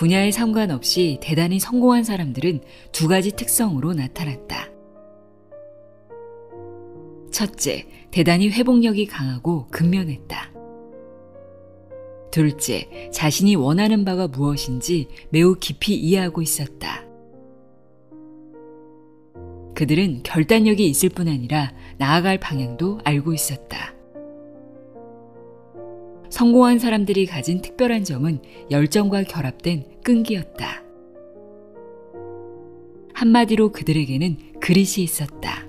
분야에 상관없이 대단히 성공한 사람들은 두 가지 특성으로 나타났다. 첫째, 대단히 회복력이 강하고 근면했다. 둘째, 자신이 원하는 바가 무엇인지 매우 깊이 이해하고 있었다. 그들은 결단력이 있을 뿐 아니라 나아갈 방향도 알고 있었다. 성공한 사람들이 가진 특별한 점은 열정과 결합된 끈기였다. 한마디로 그들에게는 그릿이 있었다.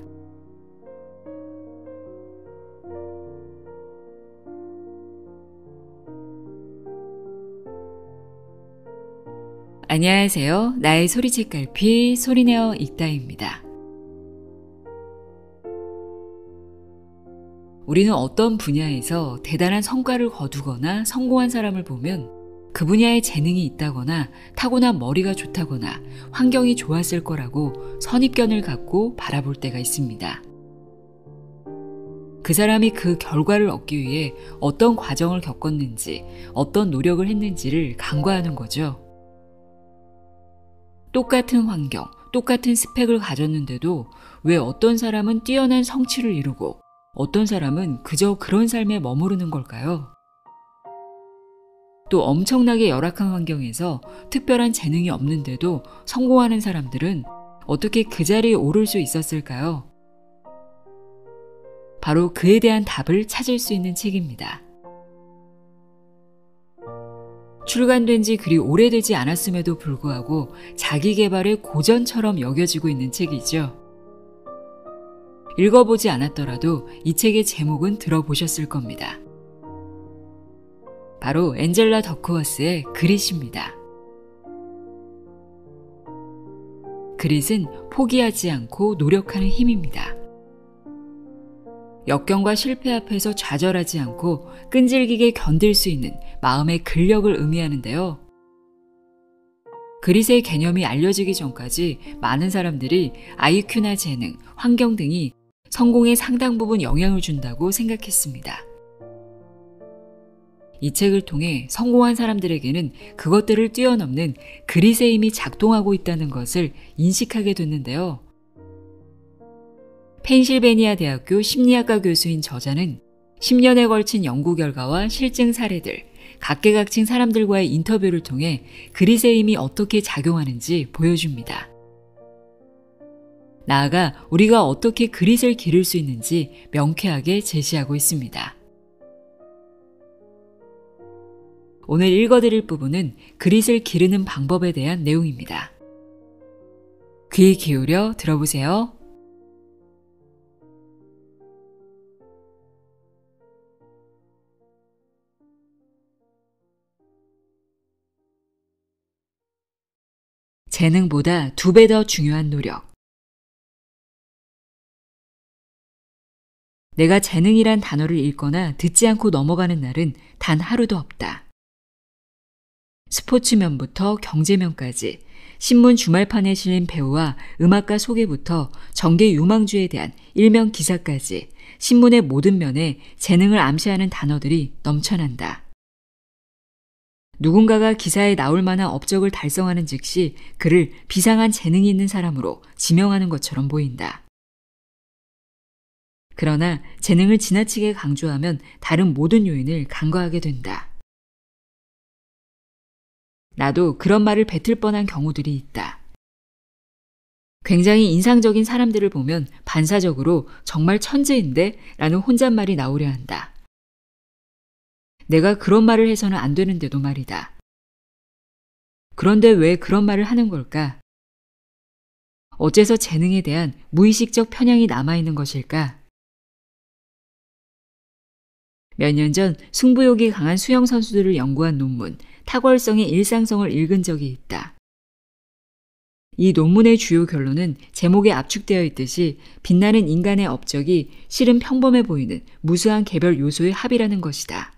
안녕하세요. 나의 소리책갈피 소리내어 읽다입니다. 우리는 어떤 분야에서 대단한 성과를 거두거나 성공한 사람을 보면 그 분야에 재능이 있다거나 타고난 머리가 좋다거나 환경이 좋았을 거라고 선입견을 갖고 바라볼 때가 있습니다. 그 사람이 그 결과를 얻기 위해 어떤 과정을 겪었는지, 어떤 노력을 했는지를 간과하는 거죠. 똑같은 환경, 똑같은 스펙을 가졌는데도 왜 어떤 사람은 뛰어난 성취를 이루고 어떤 사람은 그저 그런 삶에 머무르는 걸까요? 또 엄청나게 열악한 환경에서 특별한 재능이 없는데도 성공하는 사람들은 어떻게 그 자리에 오를 수 있었을까요? 바로 그에 대한 답을 찾을 수 있는 책입니다. 출간된 지 그리 오래되지 않았음에도 불구하고 자기 개발의 고전처럼 여겨지고 있는 책이죠. 읽어보지 않았더라도 이 책의 제목은 들어보셨을 겁니다. 바로 엔젤라 더크워스의 그릿입니다. 그릿은 포기하지 않고 노력하는 힘입니다. 역경과 실패 앞에서 좌절하지 않고 끈질기게 견딜 수 있는 마음의 근력을 의미하는데요. 그릿의 개념이 알려지기 전까지 많은 사람들이 IQ나 재능, 환경 등이 성공에 상당 부분 영향을 준다고 생각했습니다. 이 책을 통해 성공한 사람들에게는 그것들을 뛰어넘는 그릿의 힘이 작동하고 있다는 것을 인식하게 됐는데요. 펜실베니아 대학교 심리학과 교수인 저자는 10년에 걸친 연구 결과와 실증 사례들, 각계각층 사람들과의 인터뷰를 통해 그릿의 힘이 어떻게 작용하는지 보여줍니다. 나아가 우리가 어떻게 그릿을 기를 수 있는지 명쾌하게 제시하고 있습니다. 오늘 읽어드릴 부분은 그릿을 기르는 방법에 대한 내용입니다. 귀 기울여 들어보세요. 재능보다 2배 더 중요한 노력. 내가 재능이란 단어를 읽거나 듣지 않고 넘어가는 날은 단 하루도 없다. 스포츠면부터 경제면까지, 신문 주말판에 실린 배우와 음악가 소개부터 정계 유망주에 대한 일면 기사까지 신문의 모든 면에 재능을 암시하는 단어들이 넘쳐난다. 누군가가 기사에 나올 만한 업적을 달성하는 즉시 그를 비상한 재능이 있는 사람으로 지명하는 것처럼 보인다. 그러나 재능을 지나치게 강조하면 다른 모든 요인을 간과하게 된다. 나도 그런 말을 뱉을 뻔한 경우들이 있다. 굉장히 인상적인 사람들을 보면 반사적으로 정말 천재인데? 라는 혼잣말이 나오려 한다. 내가 그런 말을 해서는 안 되는데도 말이다. 그런데 왜 그런 말을 하는 걸까? 어째서 재능에 대한 무의식적 편향이 남아있는 것일까? 몇 년 전 승부욕이 강한 수영 선수들을 연구한 논문, 탁월성의 일상성을 읽은 적이 있다. 이 논문의 주요 결론은 제목에 압축되어 있듯이 빛나는 인간의 업적이 실은 평범해 보이는 무수한 개별 요소의 합이라는 것이다.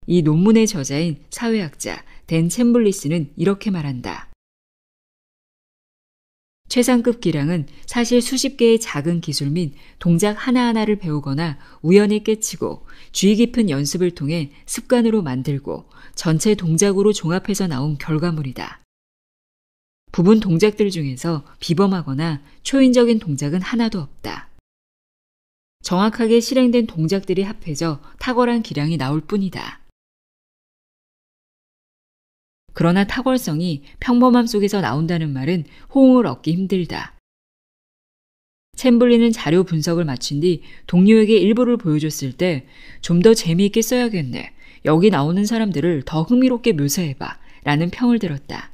이 논문의 저자인 사회학자 댄 챔블리스는 이렇게 말한다. 최상급 기량은 사실 수십 개의 작은 기술 및 동작 하나하나를 배우거나 우연히 깨치고 주의 깊은 연습을 통해 습관으로 만들고 전체 동작으로 종합해서 나온 결과물이다. 부분 동작들 중에서 비범하거나 초인적인 동작은 하나도 없다. 정확하게 실행된 동작들이 합해져 탁월한 기량이 나올 뿐이다. 그러나 탁월성이 평범함 속에서 나온다는 말은 호응을 얻기 힘들다. 챔블린은 자료 분석을 마친 뒤 동료에게 일부를 보여줬을 때 좀 더 재미있게 써야겠네. 여기 나오는 사람들을 더 흥미롭게 묘사해봐. 라는 평을 들었다.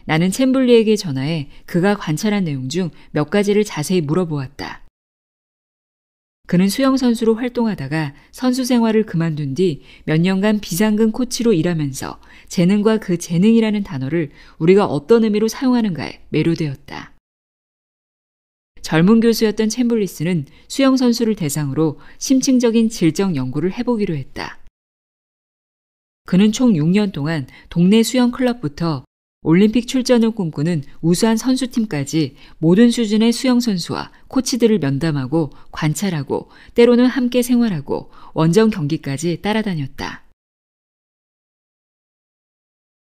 나는 챔블리에게 전화해 그가 관찰한 내용 중 몇 가지를 자세히 물어보았다. 그는 수영선수로 활동하다가 선수 생활을 그만둔 뒤 몇 년간 비상근 코치로 일하면서 재능과 그 재능이라는 단어를 우리가 어떤 의미로 사용하는가에 매료되었다. 젊은 교수였던 챔블리스는 수영선수를 대상으로 심층적인 질적 연구를 해보기로 했다. 그는 총 6년 동안 동네 수영클럽부터 올림픽 출전을 꿈꾸는 우수한 선수팀까지 모든 수준의 수영선수와 코치들을 면담하고 관찰하고 때로는 함께 생활하고 원정 경기까지 따라다녔다.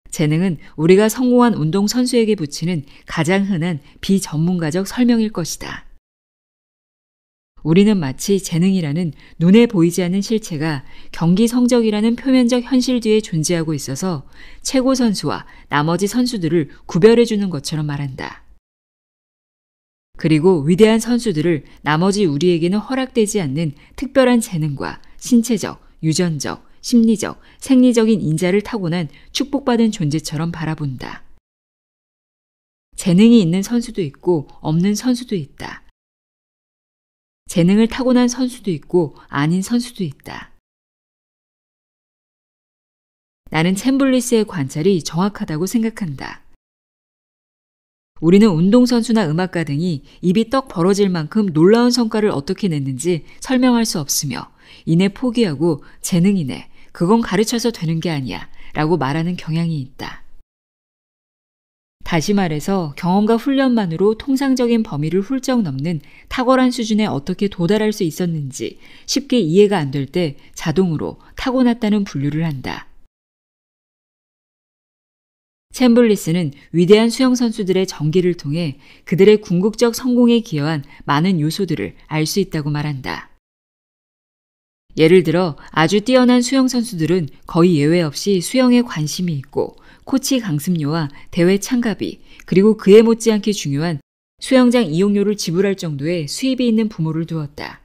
재능은 우리가 성공한 운동선수에게 붙이는 가장 흔한 비전문가적 설명일 것이다. 우리는 마치 재능이라는 눈에 보이지 않는 실체가 경기 성적이라는 표면적 현실 뒤에 존재하고 있어서 최고 선수와 나머지 선수들을 구별해주는 것처럼 말한다. 그리고 위대한 선수들을 나머지 우리에게는 허락되지 않는 특별한 재능과 신체적, 유전적, 심리적, 생리적인 인자를 타고난 축복받은 존재처럼 바라본다. 재능이 있는 선수도 있고 없는 선수도 있다. 재능을 타고난 선수도 있고 아닌 선수도 있다. 나는 챔블리스의 관찰이 정확하다고 생각한다. 우리는 운동선수나 음악가 등이 입이 떡 벌어질 만큼 놀라운 성과를 어떻게 냈는지 설명할 수 없으며 이내 포기하고 재능이네, 그건 가르쳐서 되는 게 아니야 라고 말하는 경향이 있다. 다시 말해서 경험과 훈련만으로 통상적인 범위를 훌쩍 넘는 탁월한 수준에 어떻게 도달할 수 있었는지 쉽게 이해가 안 될 때 자동으로 타고났다는 분류를 한다. 챔블리스는 위대한 수영선수들의 전기를 통해 그들의 궁극적 성공에 기여한 많은 요소들을 알 수 있다고 말한다. 예를 들어 아주 뛰어난 수영선수들은 거의 예외 없이 수영에 관심이 있고 코치 강습료와 대회 참가비, 그리고 그에 못지않게 중요한 수영장 이용료를 지불할 정도의 수입이 있는 부모를 두었다.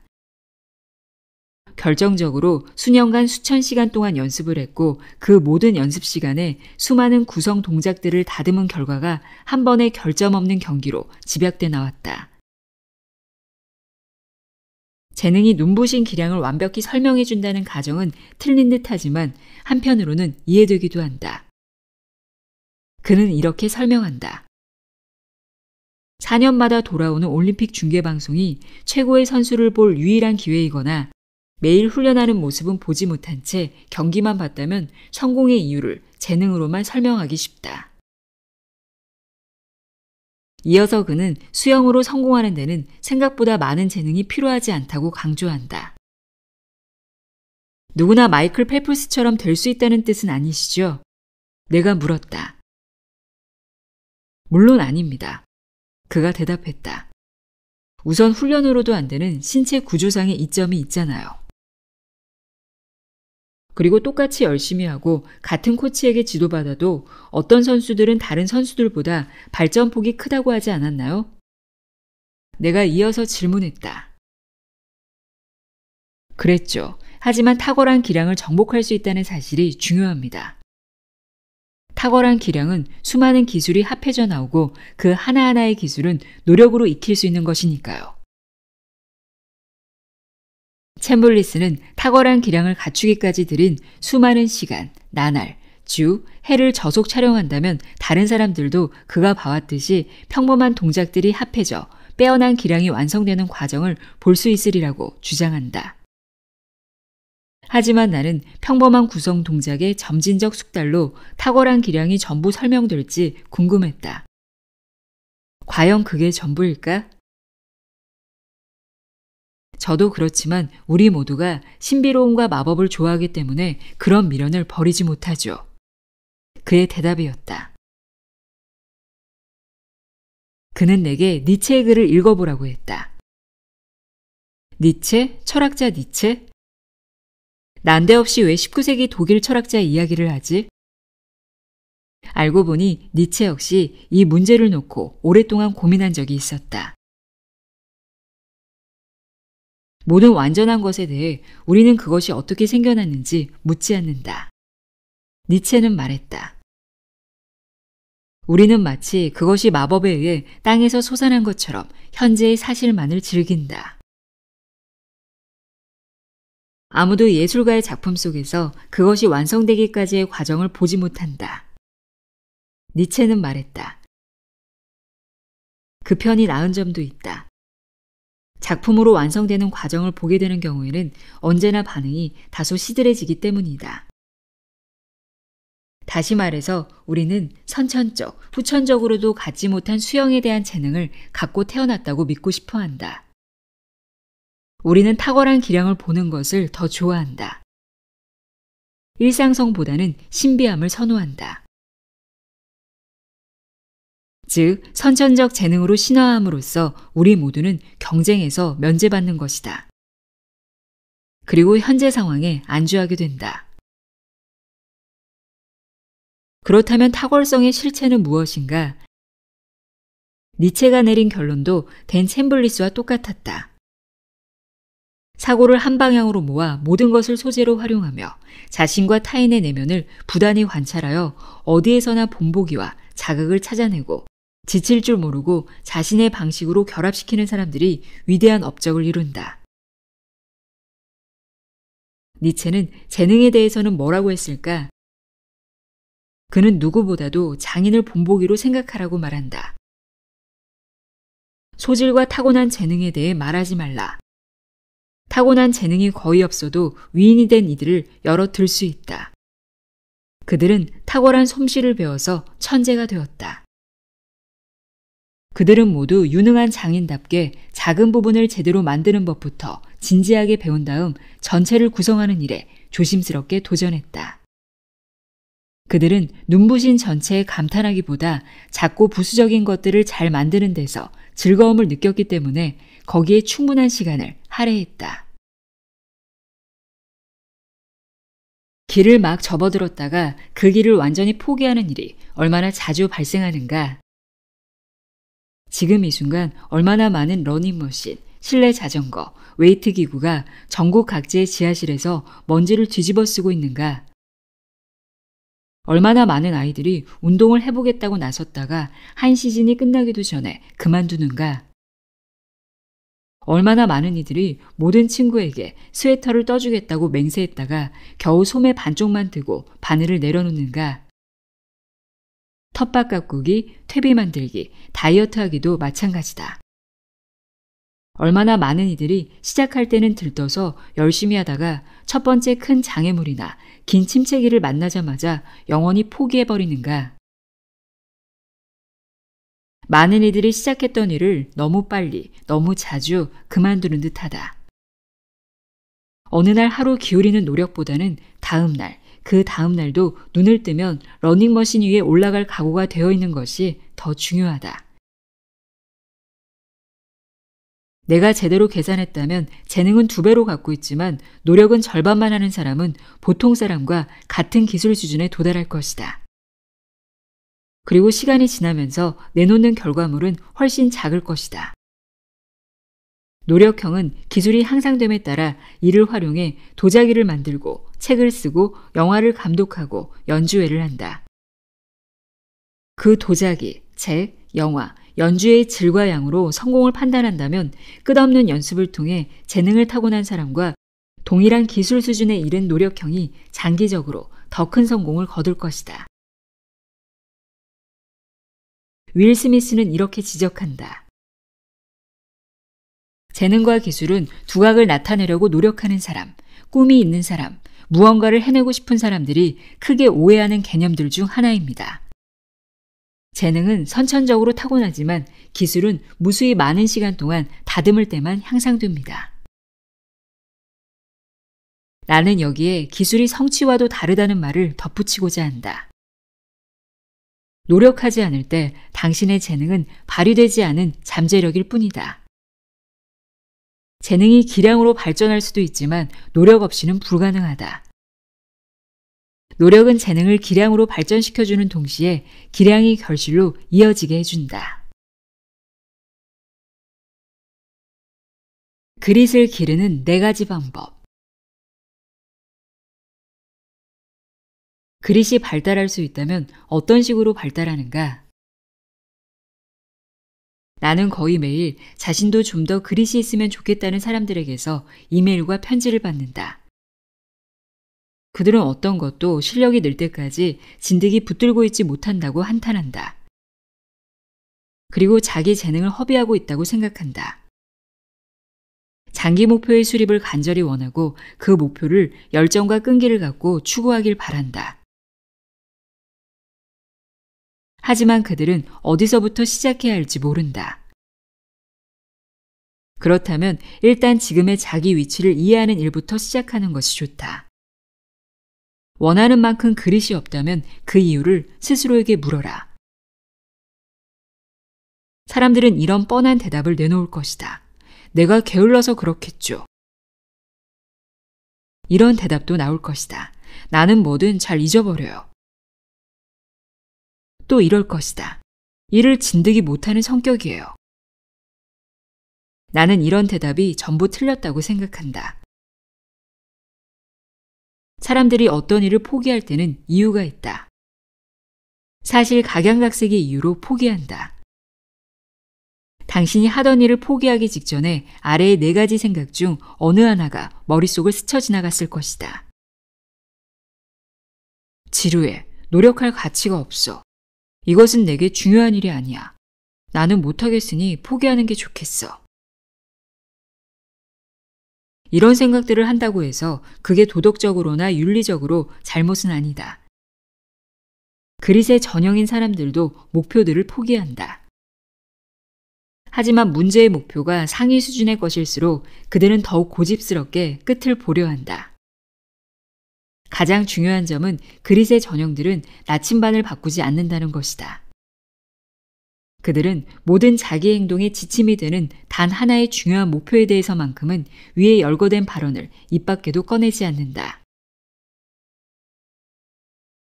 결정적으로 수년간 수천 시간 동안 연습을 했고 그 모든 연습 시간에 수많은 구성 동작들을 다듬은 결과가 한 번의 결점 없는 경기로 집약돼 나왔다. 재능이 눈부신 기량을 완벽히 설명해준다는 가정은 틀린 듯하지만 한편으로는 이해되기도 한다. 그는 이렇게 설명한다. 4년마다 돌아오는 올림픽 중계방송이 최고의 선수를 볼 유일한 기회이거나 매일 훈련하는 모습은 보지 못한 채 경기만 봤다면 성공의 이유를 재능으로만 설명하기 쉽다. 이어서 그는 수영으로 성공하는 데는 생각보다 많은 재능이 필요하지 않다고 강조한다. 누구나 마이클 펠프스처럼 될 수 있다는 뜻은 아니시죠? 내가 물었다. 물론 아닙니다. 그가 대답했다. 우선 훈련으로도 안 되는 신체 구조상의 이점이 있잖아요. 그리고 똑같이 열심히 하고 같은 코치에게 지도받아도 어떤 선수들은 다른 선수들보다 발전폭이 크다고 하지 않았나요? 내가 이어서 질문했다. 그랬죠. 하지만 탁월한 기량을 정복할 수 있다는 사실이 중요합니다. 탁월한 기량은 수많은 기술이 합해져 나오고 그 하나하나의 기술은 노력으로 익힐 수 있는 것이니까요. 챔블리스는 탁월한 기량을 갖추기까지 들인 수많은 시간, 나날, 주, 해를 저속 촬영한다면 다른 사람들도 그가 봐왔듯이 평범한 동작들이 합해져 빼어난 기량이 완성되는 과정을 볼 수 있으리라고 주장한다. 하지만 나는 평범한 구성 동작의 점진적 숙달로 탁월한 기량이 전부 설명될지 궁금했다. 과연 그게 전부일까? 저도 그렇지만 우리 모두가 신비로움과 마법을 좋아하기 때문에 그런 미련을 버리지 못하죠. 그의 대답이었다. 그는 내게 니체의 글을 읽어보라고 했다. 니체? 철학자 니체? 난데없이 왜 19세기 독일 철학자의 이야기를 하지? 알고 보니 니체 역시 이 문제를 놓고 오랫동안 고민한 적이 있었다. 모든 완전한 것에 대해 우리는 그것이 어떻게 생겨났는지 묻지 않는다. 니체는 말했다. 우리는 마치 그것이 마법에 의해 땅에서 솟아난 것처럼 현재의 사실만을 즐긴다. 아무도 예술가의 작품 속에서 그것이 완성되기까지의 과정을 보지 못한다. 니체는 말했다. 그 편이 나은 점도 있다. 작품으로 완성되는 과정을 보게 되는 경우에는 언제나 반응이 다소 시들해지기 때문이다. 다시 말해서 우리는 선천적, 후천적으로도 갖지 못한 수영에 대한 재능을 갖고 태어났다고 믿고 싶어 한다. 우리는 탁월한 기량을 보는 것을 더 좋아한다. 일상성보다는 신비함을 선호한다. 즉, 선천적 재능으로 신화함으로써 우리 모두는 경쟁에서 면제받는 것이다. 그리고 현재 상황에 안주하게 된다. 그렇다면 탁월성의 실체는 무엇인가? 니체가 내린 결론도 댄 챔블리스와 똑같았다. 사고를 한 방향으로 모아 모든 것을 소재로 활용하며 자신과 타인의 내면을 부단히 관찰하여 어디에서나 본보기와 자극을 찾아내고 지칠 줄 모르고 자신의 방식으로 결합시키는 사람들이 위대한 업적을 이룬다. 니체는 재능에 대해서는 뭐라고 했을까? 그는 누구보다도 장인을 본보기로 생각하라고 말한다. 소질과 타고난 재능에 대해 말하지 말라. 타고난 재능이 거의 없어도 위인이 된 이들을 여러 들 수 있다. 그들은 탁월한 솜씨를 배워서 천재가 되었다. 그들은 모두 유능한 장인답게 작은 부분을 제대로 만드는 법부터 진지하게 배운 다음 전체를 구성하는 일에 조심스럽게 도전했다. 그들은 눈부신 전체에 감탄하기보다 작고 부수적인 것들을 잘 만드는 데서 즐거움을 느꼈기 때문에 거기에 충분한 시간을 할애했다. 길을 막 접어들었다가 그 길을 완전히 포기하는 일이 얼마나 자주 발생하는가? 지금 이 순간 얼마나 많은 러닝머신, 실내 자전거, 웨이트 기구가 전국 각지의 지하실에서 먼지를 뒤집어 쓰고 있는가? 얼마나 많은 아이들이 운동을 해보겠다고 나섰다가 한 시즌이 끝나기도 전에 그만두는가? 얼마나 많은 이들이 모든 친구에게 스웨터를 떠주겠다고 맹세했다가 겨우 소매 반쪽만 들고 바늘을 내려놓는가? 텃밭 가꾸기, 퇴비 만들기, 다이어트 하기도 마찬가지다. 얼마나 많은 이들이 시작할 때는 들떠서 열심히 하다가 첫 번째 큰 장애물이나 긴 침체기를 만나자마자 영원히 포기해버리는가? 많은 이들이 시작했던 일을 너무 빨리, 너무 자주 그만두는 듯하다. 어느 날 하루 기울이는 노력보다는 다음 날, 그 다음 날도 눈을 뜨면 러닝머신 위에 올라갈 각오가 되어 있는 것이 더 중요하다. 내가 제대로 계산했다면 재능은 2배로 갖고 있지만 노력은 절반만 하는 사람은 보통 사람과 같은 기술 수준에 도달할 것이다. 그리고 시간이 지나면서 내놓는 결과물은 훨씬 작을 것이다. 노력형은 기술이 향상됨에 따라 이를 활용해 도자기를 만들고 책을 쓰고 영화를 감독하고 연주회를 한다. 그 도자기, 책, 영화, 연주의 질과 양으로 성공을 판단한다면 끝없는 연습을 통해 재능을 타고난 사람과 동일한 기술 수준에 이른 노력형이 장기적으로 더 큰 성공을 거둘 것이다. 윌 스미스는 이렇게 지적한다. 재능과 기술은 두각을 나타내려고 노력하는 사람, 꿈이 있는 사람, 무언가를 해내고 싶은 사람들이 크게 오해하는 개념들 중 하나입니다. 재능은 선천적으로 타고나지만 기술은 무수히 많은 시간 동안 다듬을 때만 향상됩니다. 나는 여기에 기술이 성취와도 다르다는 말을 덧붙이고자 한다. 노력하지 않을 때 당신의 재능은 발휘되지 않은 잠재력일 뿐이다. 재능이 기량으로 발전할 수도 있지만 노력 없이는 불가능하다. 노력은 재능을 기량으로 발전시켜주는 동시에 기량이 결실로 이어지게 해준다. 그릿을 기르는 4가지 방법. 그릿이 발달할 수 있다면 어떤 식으로 발달하는가? 나는 거의 매일 자신도 좀 더 그릿이 있으면 좋겠다는 사람들에게서 이메일과 편지를 받는다. 그들은 어떤 것도 실력이 늘 때까지 진득이 붙들고 있지 못한다고 한탄한다. 그리고 자기 재능을 허비하고 있다고 생각한다. 장기 목표의 수립을 간절히 원하고 그 목표를 열정과 끈기를 갖고 추구하길 바란다. 하지만 그들은 어디서부터 시작해야 할지 모른다. 그렇다면 일단 지금의 자기 위치를 이해하는 일부터 시작하는 것이 좋다. 원하는 만큼 그릿이 없다면 그 이유를 스스로에게 물어라. 사람들은 이런 뻔한 대답을 내놓을 것이다. 내가 게을러서 그렇겠죠. 이런 대답도 나올 것이다. 나는 뭐든 잘 잊어버려요. 또 이럴 것이다. 일을 진득이 못하는 성격이에요. 나는 이런 대답이 전부 틀렸다고 생각한다. 사람들이 어떤 일을 포기할 때는 이유가 있다. 사실 각양각색의 이유로 포기한다. 당신이 하던 일을 포기하기 직전에 아래의 4가지 생각 중 어느 하나가 머릿속을 스쳐 지나갔을 것이다. 지루해. 노력할 가치가 없어. 이것은 내게 중요한 일이 아니야. 나는 못하겠으니 포기하는 게 좋겠어. 이런 생각들을 한다고 해서 그게 도덕적으로나 윤리적으로 잘못은 아니다. 그릿의 전형인 사람들도 목표들을 포기한다. 하지만 문제의 목표가 상위 수준의 것일수록 그들은 더욱 고집스럽게 끝을 보려 한다. 가장 중요한 점은 그릿의 전형들은 나침반을 바꾸지 않는다는 것이다. 그들은 모든 자기 행동의 지침이 되는 단 하나의 중요한 목표에 대해서만큼은 위에 열거된 발언을 입 밖에도 꺼내지 않는다.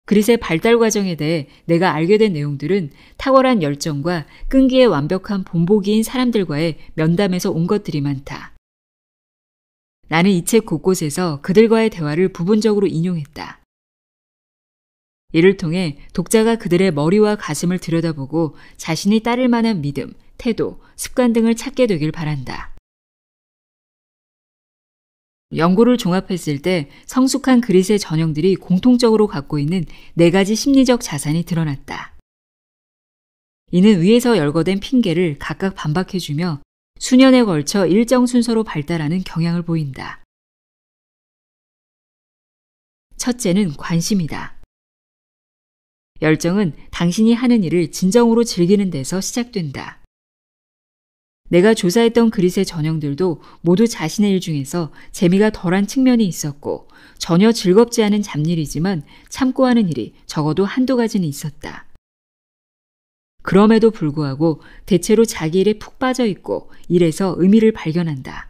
그릿의 발달 과정에 대해 내가 알게 된 내용들은 탁월한 열정과 끈기의 완벽한 본보기인 사람들과의 면담에서 온 것들이 많다. 나는 이 책 곳곳에서 그들과의 대화를 부분적으로 인용했다. 이를 통해 독자가 그들의 머리와 가슴을 들여다보고 자신이 따를 만한 믿음, 태도, 습관 등을 찾게 되길 바란다. 연구를 종합했을 때 성숙한 그릿의 전형들이 공통적으로 갖고 있는 4가지 심리적 자산이 드러났다. 이는 위에서 열거된 핑계를 각각 반박해주며 수년에 걸쳐 일정 순서로 발달하는 경향을 보인다. 첫째는 관심이다. 열정은 당신이 하는 일을 진정으로 즐기는 데서 시작된다. 내가 조사했던 그릿의 전형들도 모두 자신의 일 중에서 재미가 덜한 측면이 있었고 전혀 즐겁지 않은 잡일이지만 참고 하는 일이 적어도 한두 가지는 있었다. 그럼에도 불구하고 대체로 자기 일에 푹 빠져 있고 일에서 의미를 발견한다.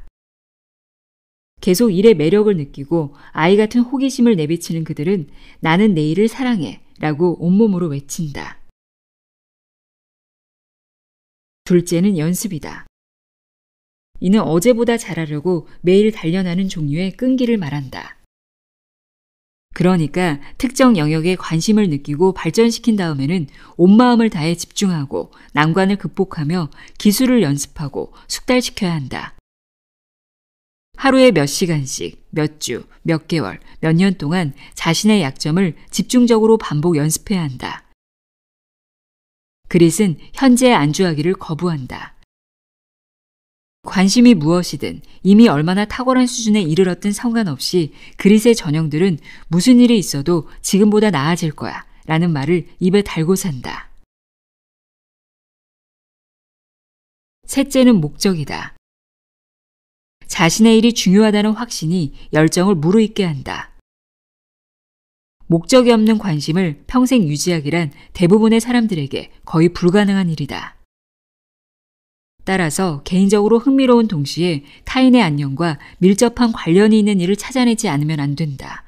계속 일의 매력을 느끼고 아이 같은 호기심을 내비치는 그들은 나는 내 일을 사랑해 라고 온몸으로 외친다. 둘째는 연습이다. 이는 어제보다 잘하려고 매일 단련하는 종류의 끈기를 말한다. 그러니까 특정 영역에 관심을 느끼고 발전시킨 다음에는 온 마음을 다해 집중하고 난관을 극복하며 기술을 연습하고 숙달시켜야 한다. 하루에 몇 시간씩, 몇 주, 몇 개월, 몇 년 동안 자신의 약점을 집중적으로 반복 연습해야 한다. 그릿은 현재에 안주하기를 거부한다. 관심이 무엇이든 이미 얼마나 탁월한 수준에 이르렀든 상관없이 그릿의 전형들은 무슨 일이 있어도 지금보다 나아질 거야 라는 말을 입에 달고 산다. 셋째는 목적이다. 자신의 일이 중요하다는 확신이 열정을 무르익게 한다. 목적이 없는 관심을 평생 유지하기란 대부분의 사람들에게 거의 불가능한 일이다. 따라서 개인적으로 흥미로운 동시에 타인의 안녕과 밀접한 관련이 있는 일을 찾아내지 않으면 안 된다.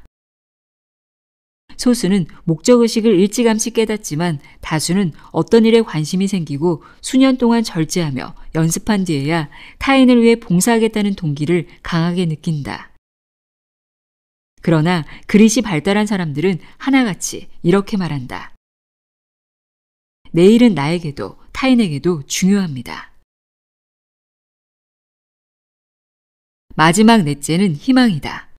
소수는 목적의식을 일찌감치 깨닫지만 다수는 어떤 일에 관심이 생기고 수년 동안 절제하며 연습한 뒤에야 타인을 위해 봉사하겠다는 동기를 강하게 느낀다. 그러나 그릿이 발달한 사람들은 하나같이 이렇게 말한다. 내 일은 나에게도 타인에게도 중요합니다. 마지막 넷째는 희망이다.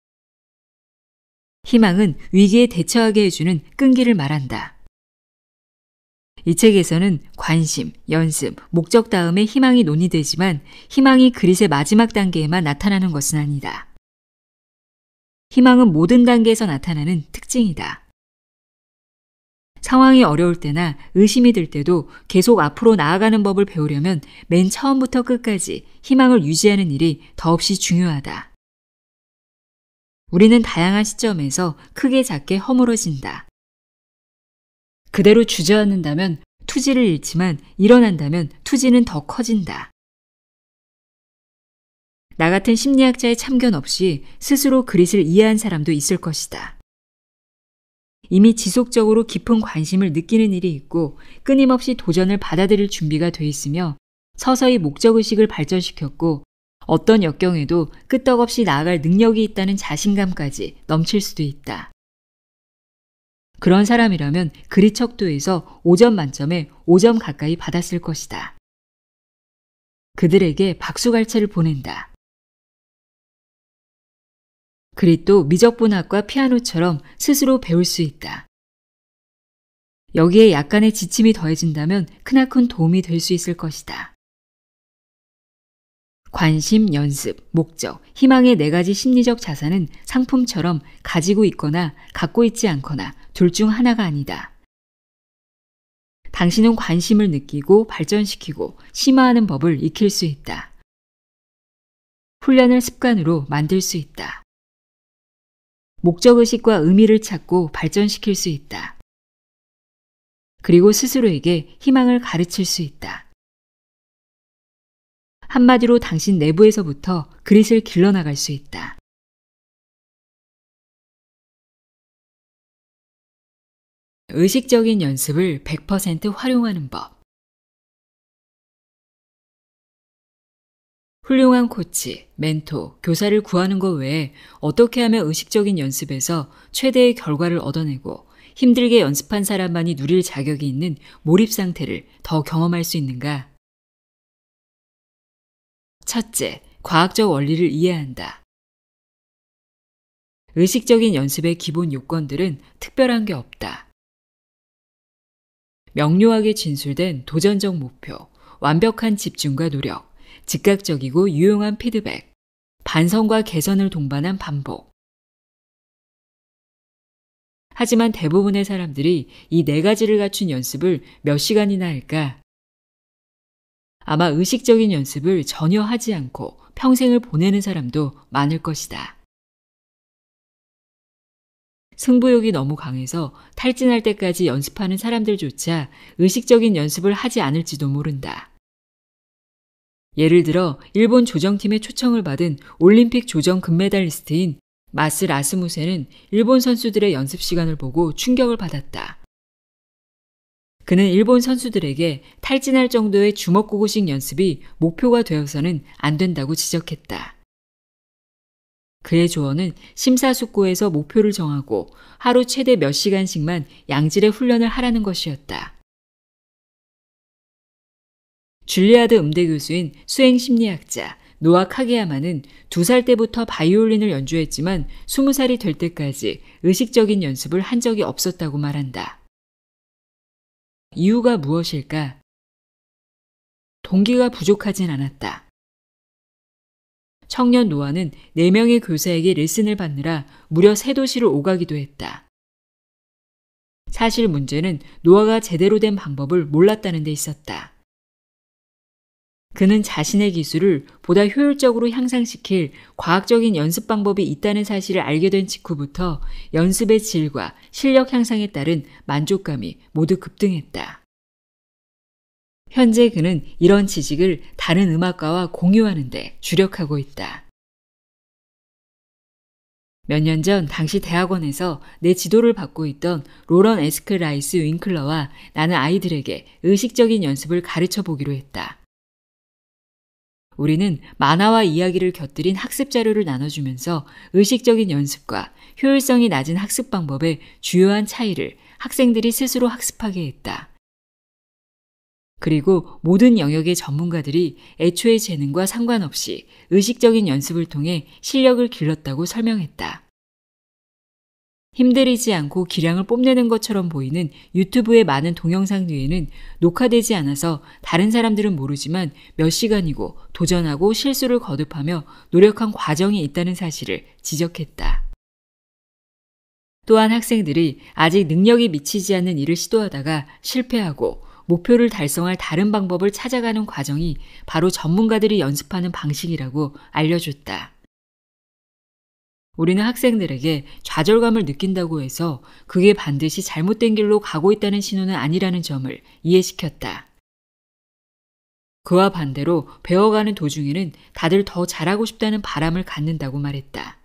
희망은 위기에 대처하게 해주는 끈기를 말한다. 이 책에서는 관심, 연습, 목적 다음에 희망이 논의되지만 희망이 그릿의 마지막 단계에만 나타나는 것은 아니다. 희망은 모든 단계에서 나타나는 특징이다. 상황이 어려울 때나 의심이 들 때도 계속 앞으로 나아가는 법을 배우려면 맨 처음부터 끝까지 희망을 유지하는 일이 더없이 중요하다. 우리는 다양한 시점에서 크게 작게 허물어진다. 그대로 주저앉는다면 투지를 잃지만 일어난다면 투지는 더 커진다. 나 같은 심리학자의 참견 없이 스스로 그릿을 이해한 사람도 있을 것이다. 이미 지속적으로 깊은 관심을 느끼는 일이 있고 끊임없이 도전을 받아들일 준비가 돼 있으며 서서히 목적의식을 발전시켰고 어떤 역경에도 끄떡없이 나아갈 능력이 있다는 자신감까지 넘칠 수도 있다. 그런 사람이라면 그릿 척도에서 5점 만점에 5점 가까이 받았을 것이다. 그들에게 박수갈채를 보낸다. 그릿도 미적분학과 피아노처럼 스스로 배울 수 있다. 여기에 약간의 지침이 더해진다면 크나큰 도움이 될 수 있을 것이다. 관심, 연습, 목적, 희망의 4가지 심리적 자산은 상품처럼 가지고 있거나 갖고 있지 않거나 둘 중 하나가 아니다. 당신은 관심을 느끼고 발전시키고 심화하는 법을 익힐 수 있다. 훈련을 습관으로 만들 수 있다. 목적의식과 의미를 찾고 발전시킬 수 있다. 그리고 스스로에게 희망을 가르칠 수 있다. 한마디로 당신 내부에서부터 그릿을 길러나갈 수 있다. 의식적인 연습을 100% 활용하는 법. 훌륭한 코치, 멘토, 교사를 구하는 것 외에 어떻게 하면 의식적인 연습에서 최대의 결과를 얻어내고 힘들게 연습한 사람만이 누릴 자격이 있는 몰입 상태를 더 경험할 수 있는가? 첫째, 과학적 원리를 이해한다. 의식적인 연습의 기본 요건들은 특별한 게 없다. 명료하게 진술된 도전적 목표, 완벽한 집중과 노력, 즉각적이고 유용한 피드백, 반성과 개선을 동반한 반복. 하지만 대부분의 사람들이 이 4가지를 갖춘 연습을 몇 시간이나 할까? 아마 의식적인 연습을 전혀 하지 않고 평생을 보내는 사람도 많을 것이다. 승부욕이 너무 강해서 탈진할 때까지 연습하는 사람들조차 의식적인 연습을 하지 않을지도 모른다. 예를 들어 일본 조정팀의 초청을 받은 올림픽 조정 금메달리스트인 마스 라스무센은 일본 선수들의 연습 시간을 보고 충격을 받았다. 그는 일본 선수들에게 탈진할 정도의 주먹구구식 연습이 목표가 되어서는 안 된다고 지적했다. 그의 조언은 심사숙고해서 목표를 정하고 하루 최대 몇 시간씩만 양질의 훈련을 하라는 것이었다. 줄리아드 음대 교수인 수행심리학자 노아 카게야마는 2살 때부터 바이올린을 연주했지만 20살이 될 때까지 의식적인 연습을 한 적이 없었다고 말한다. 이유가 무엇일까? 동기가 부족하진 않았다. 청년 노아는 4명의 교사에게 레슨을 받느라 무려 3도시를 오가기도 했다. 사실 문제는 노아가 제대로 된 방법을 몰랐다는 데 있었다. 그는 자신의 기술을 보다 효율적으로 향상시킬 과학적인 연습 방법이 있다는 사실을 알게 된 직후부터 연습의 질과 실력 향상에 따른 만족감이 모두 급등했다. 현재 그는 이런 지식을 다른 음악가와 공유하는 데 주력하고 있다. 몇 년 전 당시 대학원에서 내 지도를 받고 있던 로런 에스크 라이스 윙클러와 나는 아이들에게 의식적인 연습을 가르쳐 보기로 했다. 우리는 만화와 이야기를 곁들인 학습 자료를 나눠주면서 의식적인 연습과 효율성이 낮은 학습 방법의 주요한 차이를 학생들이 스스로 학습하게 했다. 그리고 모든 영역의 전문가들이 애초의 재능과 상관없이 의식적인 연습을 통해 실력을 길렀다고 설명했다. 힘들이지 않고 기량을 뽐내는 것처럼 보이는 유튜브의 많은 동영상 뒤에는 녹화되지 않아서 다른 사람들은 모르지만 몇 시간이고 도전하고 실수를 거듭하며 노력한 과정이 있다는 사실을 지적했다. 또한 학생들이 아직 능력이 미치지 않는 일을 시도하다가 실패하고 목표를 달성할 다른 방법을 찾아가는 과정이 바로 전문가들이 연습하는 방식이라고 알려줬다. 우리는 학생들에게 좌절감을 느낀다고 해서 그게 반드시 잘못된 길로 가고 있다는 신호는 아니라는 점을 이해시켰다. 그와 반대로 배워가는 도중에는 다들 더 잘하고 싶다는 바람을 갖는다고 말했다.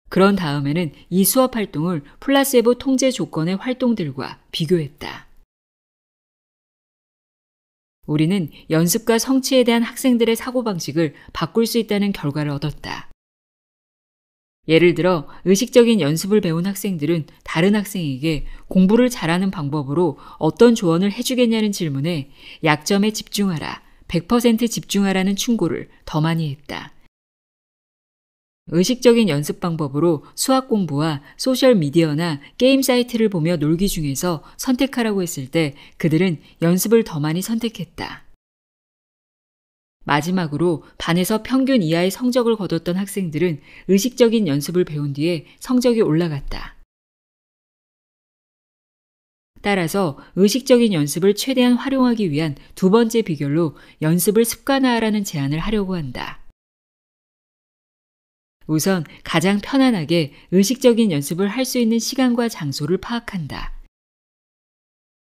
그런 다음에는 이 수업 활동을 플라세보 통제 조건의 활동들과 비교했다. 우리는 연습과 성취에 대한 학생들의 사고방식을 바꿀 수 있다는 결과를 얻었다. 예를 들어 의식적인 연습을 배운 학생들은 다른 학생에게 공부를 잘하는 방법으로 어떤 조언을 해주겠냐는 질문에 약점에 집중하라, 100% 집중하라는 충고를 더 많이 했다. 의식적인 연습 방법으로 수학 공부와 소셜미디어나 게임 사이트를 보며 놀기 중에서 선택하라고 했을 때 그들은 연습을 더 많이 선택했다. 마지막으로 반에서 평균 이하의 성적을 거뒀던 학생들은 의식적인 연습을 배운 뒤에 성적이 올라갔다. 따라서 의식적인 연습을 최대한 활용하기 위한 두 번째 비결로 연습을 습관화하라는 제안을 하려고 한다. 우선 가장 편안하게 의식적인 연습을 할 수 있는 시간과 장소를 파악한다.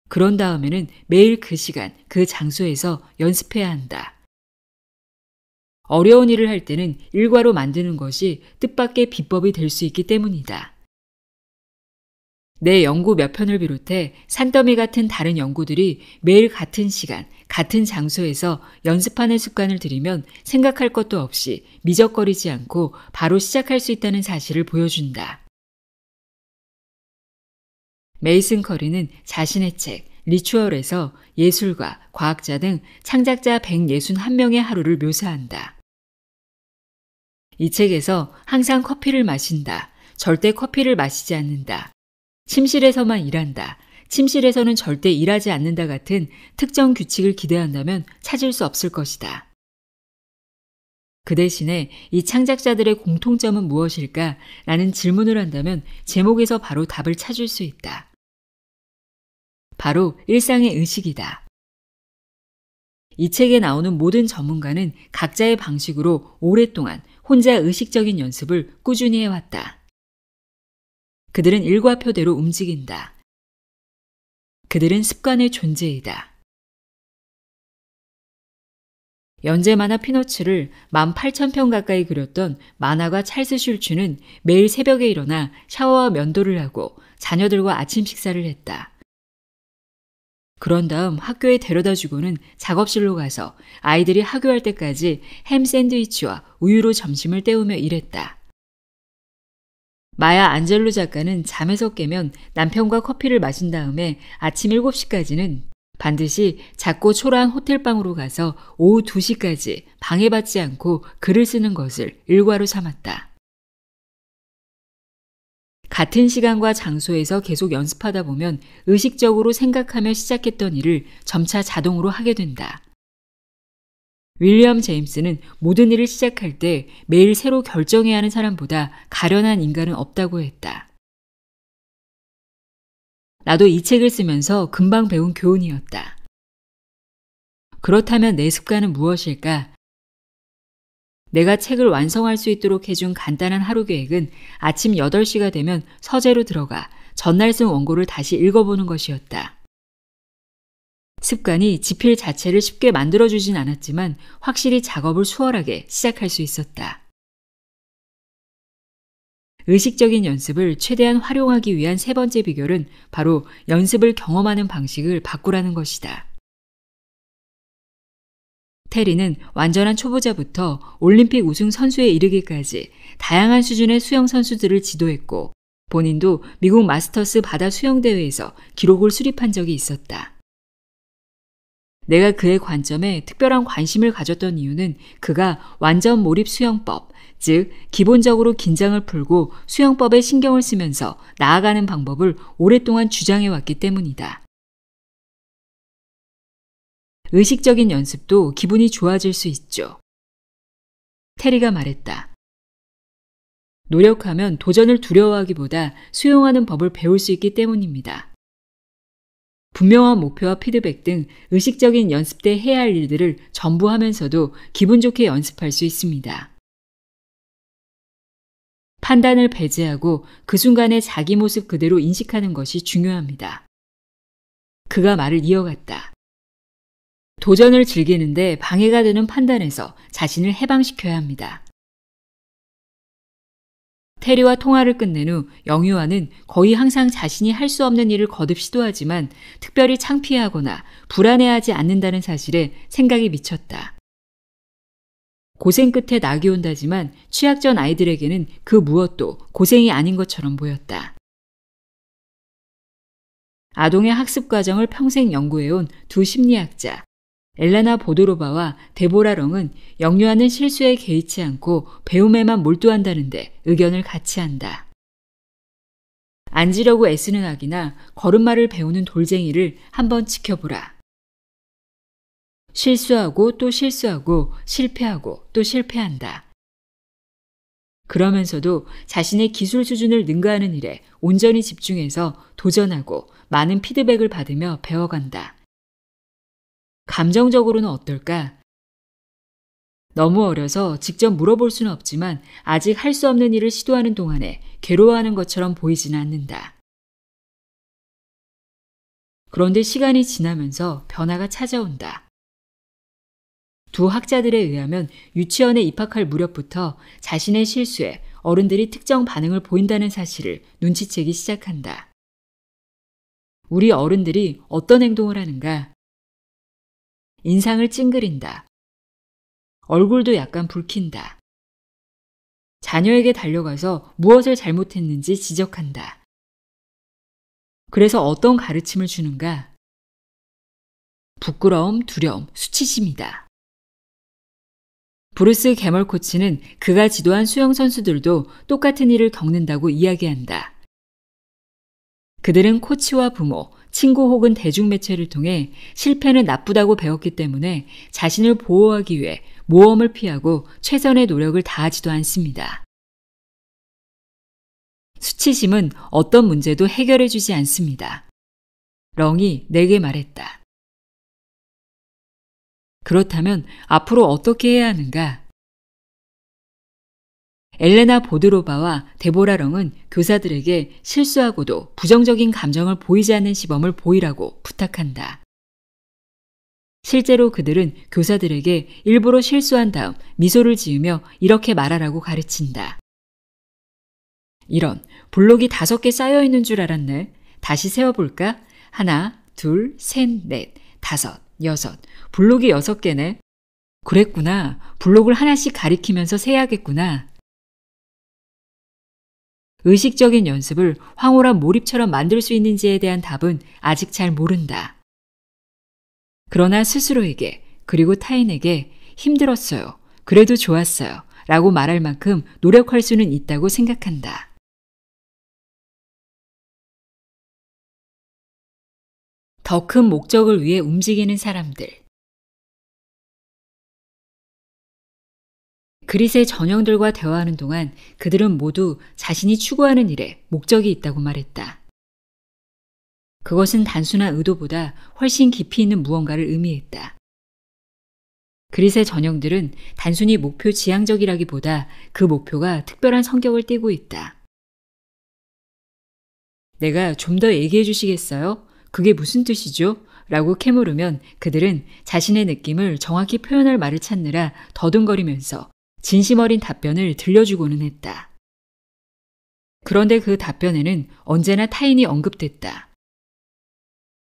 그런 다음에는 매일 그 시간, 그 장소에서 연습해야 한다. 어려운 일을 할 때는 일과로 만드는 것이 뜻밖의 비법이 될 수 있기 때문이다. 내 연구 몇 편을 비롯해 산더미 같은 다른 연구들이 매일 같은 시간, 같은 장소에서 연습하는 습관을 들이면 생각할 것도 없이 미적거리지 않고 바로 시작할 수 있다는 사실을 보여준다. 메이슨 커리는 자신의 책 리추얼에서 예술가, 과학자 등 창작자 161명의 하루를 묘사한다. 이 책에서 항상 커피를 마신다, 절대 커피를 마시지 않는다, 침실에서만 일한다, 침실에서는 절대 일하지 않는다 같은 특정 규칙을 기대한다면 찾을 수 없을 것이다. 그 대신에 이 창작자들의 공통점은 무엇일까? 라는 질문을 한다면 제목에서 바로 답을 찾을 수 있다. 바로 일상의 의식이다. 이 책에 나오는 모든 전문가는 각자의 방식으로 오랫동안 혼자 의식적인 연습을 꾸준히 해왔다. 그들은 일과표대로 움직인다. 그들은 습관의 존재이다. 연재 만화 피너츠를 18,000편 가까이 그렸던 만화가 찰스 슐츠는 매일 새벽에 일어나 샤워와 면도를 하고 자녀들과 아침 식사를 했다. 그런 다음 학교에 데려다주고는 작업실로 가서 아이들이 학교할 때까지 햄 샌드위치와 우유로 점심을 때우며 일했다. 마야 안젤로 작가는 잠에서 깨면 남편과 커피를 마신 다음에 아침 7시까지는 반드시 작고 초라한 호텔방으로 가서 오후 2시까지 방해받지 않고 글을 쓰는 것을 일과로 삼았다. 같은 시간과 장소에서 계속 연습하다 보면 의식적으로 생각하며 시작했던 일을 점차 자동으로 하게 된다. 윌리엄 제임스는 모든 일을 시작할 때 매일 새로 결정해야 하는 사람보다 가련한 인간은 없다고 했다. 나도 이 책을 쓰면서 금방 배운 교훈이었다. 그렇다면 내 습관은 무엇일까? 내가 책을 완성할 수 있도록 해준 간단한 하루 계획은 아침 8시가 되면 서재로 들어가 전날 쓴 원고를 다시 읽어보는 것이었다. 습관이 지필 자체를 쉽게 만들어주진 않았지만 확실히 작업을 수월하게 시작할 수 있었다. 의식적인 연습을 최대한 활용하기 위한 세 번째 비결은 바로 연습을 경험하는 방식을 바꾸라는 것이다. 테리는 완전한 초보자부터 올림픽 우승 선수에 이르기까지 다양한 수준의 수영 선수들을 지도했고 본인도 미국 마스터스 바다 수영대회에서 기록을 수립한 적이 있었다. 내가 그의 관점에 특별한 관심을 가졌던 이유는 그가 완전 몰입 수영법, 즉 기본적으로 긴장을 풀고 수영법에 신경을 쓰면서 나아가는 방법을 오랫동안 주장해왔기 때문이다. 의식적인 연습도 기분이 좋아질 수 있죠. 테리가 말했다. 노력하면 도전을 두려워하기보다 수용하는 법을 배울 수 있기 때문입니다. 분명한 목표와 피드백 등 의식적인 연습 때 해야 할 일들을 전부 하면서도 기분 좋게 연습할 수 있습니다. 판단을 배제하고 그 순간의 자기 모습 그대로 인식하는 것이 중요합니다. 그가 말을 이어갔다. 도전을 즐기는데 방해가 되는 판단에서 자신을 해방시켜야 합니다. 테리와 통화를 끝낸 후 영유아는 거의 항상 자신이 할 수 없는 일을 거듭 시도하지만 특별히 창피해하거나 불안해하지 않는다는 사실에 생각이 미쳤다. 고생 끝에 낙이 온다지만 취학 전 아이들에게는 그 무엇도 고생이 아닌 것처럼 보였다. 아동의 학습 과정을 평생 연구해온 두 심리학자 엘레나 보드로바와 데보라 렁은 영유아는 실수에 개의치 않고 배움에만 몰두한다는데 의견을 같이 한다. 앉으려고 애쓰는 아기나 걸음마를 배우는 돌쟁이를 한번 지켜보라. 실수하고 또 실수하고 실패하고 또 실패한다. 그러면서도 자신의 기술 수준을 능가하는 일에 온전히 집중해서 도전하고 많은 피드백을 받으며 배워간다. 감정적으로는 어떨까? 너무 어려서 직접 물어볼 수는 없지만 아직 할 수 없는 일을 시도하는 동안에 괴로워하는 것처럼 보이지는 않는다. 그런데 시간이 지나면서 변화가 찾아온다. 두 학자들에 의하면 유치원에 입학할 무렵부터 자신의 실수에 어른들이 특정 반응을 보인다는 사실을 눈치채기 시작한다. 우리 어른들이 어떤 행동을 하는가? 인상을 찡그린다. 얼굴도 약간 붉힌다. 자녀에게 달려가서 무엇을 잘못했는지 지적한다. 그래서 어떤 가르침을 주는가? 부끄러움, 두려움, 수치심이다. 브루스 게멀 코치는 그가 지도한 수영 선수들도 똑같은 일을 겪는다고 이야기한다. 그들은 코치와 부모, 친구 혹은 대중매체를 통해 실패는 나쁘다고 배웠기 때문에 자신을 보호하기 위해 모험을 피하고 최선의 노력을 다하지도 않습니다. 수치심은 어떤 문제도 해결해주지 않습니다. 렁이 내게 말했다. 그렇다면 앞으로 어떻게 해야 하는가? 엘레나 보드로바와 데보라 렁은 교사들에게 실수하고도 부정적인 감정을 보이지 않는 시범을 보이라고 부탁한다. 실제로 그들은 교사들에게 일부러 실수한 다음 미소를 지으며 이렇게 말하라고 가르친다. 이런, 블록이 5개 쌓여있는 줄 알았네. 다시 세어볼까? 하나, 둘, 셋, 넷, 다섯, 여섯. 블록이 6개네. 그랬구나. 블록을 하나씩 가리키면서 세야겠구나. 의식적인 연습을 황홀한 몰입처럼 만들 수 있는지에 대한 답은 아직 잘 모른다. 그러나 스스로에게 그리고 타인에게 힘들었어요. 그래도 좋았어요. 라고 말할 만큼 노력할 수는 있다고 생각한다. 더 큰 목적을 위해 움직이는 사람들. 그릿의 전형들과 대화하는 동안 그들은 모두 자신이 추구하는 일에 목적이 있다고 말했다. 그것은 단순한 의도보다 훨씬 깊이 있는 무언가를 의미했다. 그릿의 전형들은 단순히 목표 지향적이라기보다 그 목표가 특별한 성격을 띠고 있다. 내가 좀 더 얘기해 주시겠어요? 그게 무슨 뜻이죠? 라고 캐물으면 그들은 자신의 느낌을 정확히 표현할 말을 찾느라 더듬거리면서 진심 어린 답변을 들려주고는 했다. 그런데 그 답변에는 언제나 타인이 언급됐다.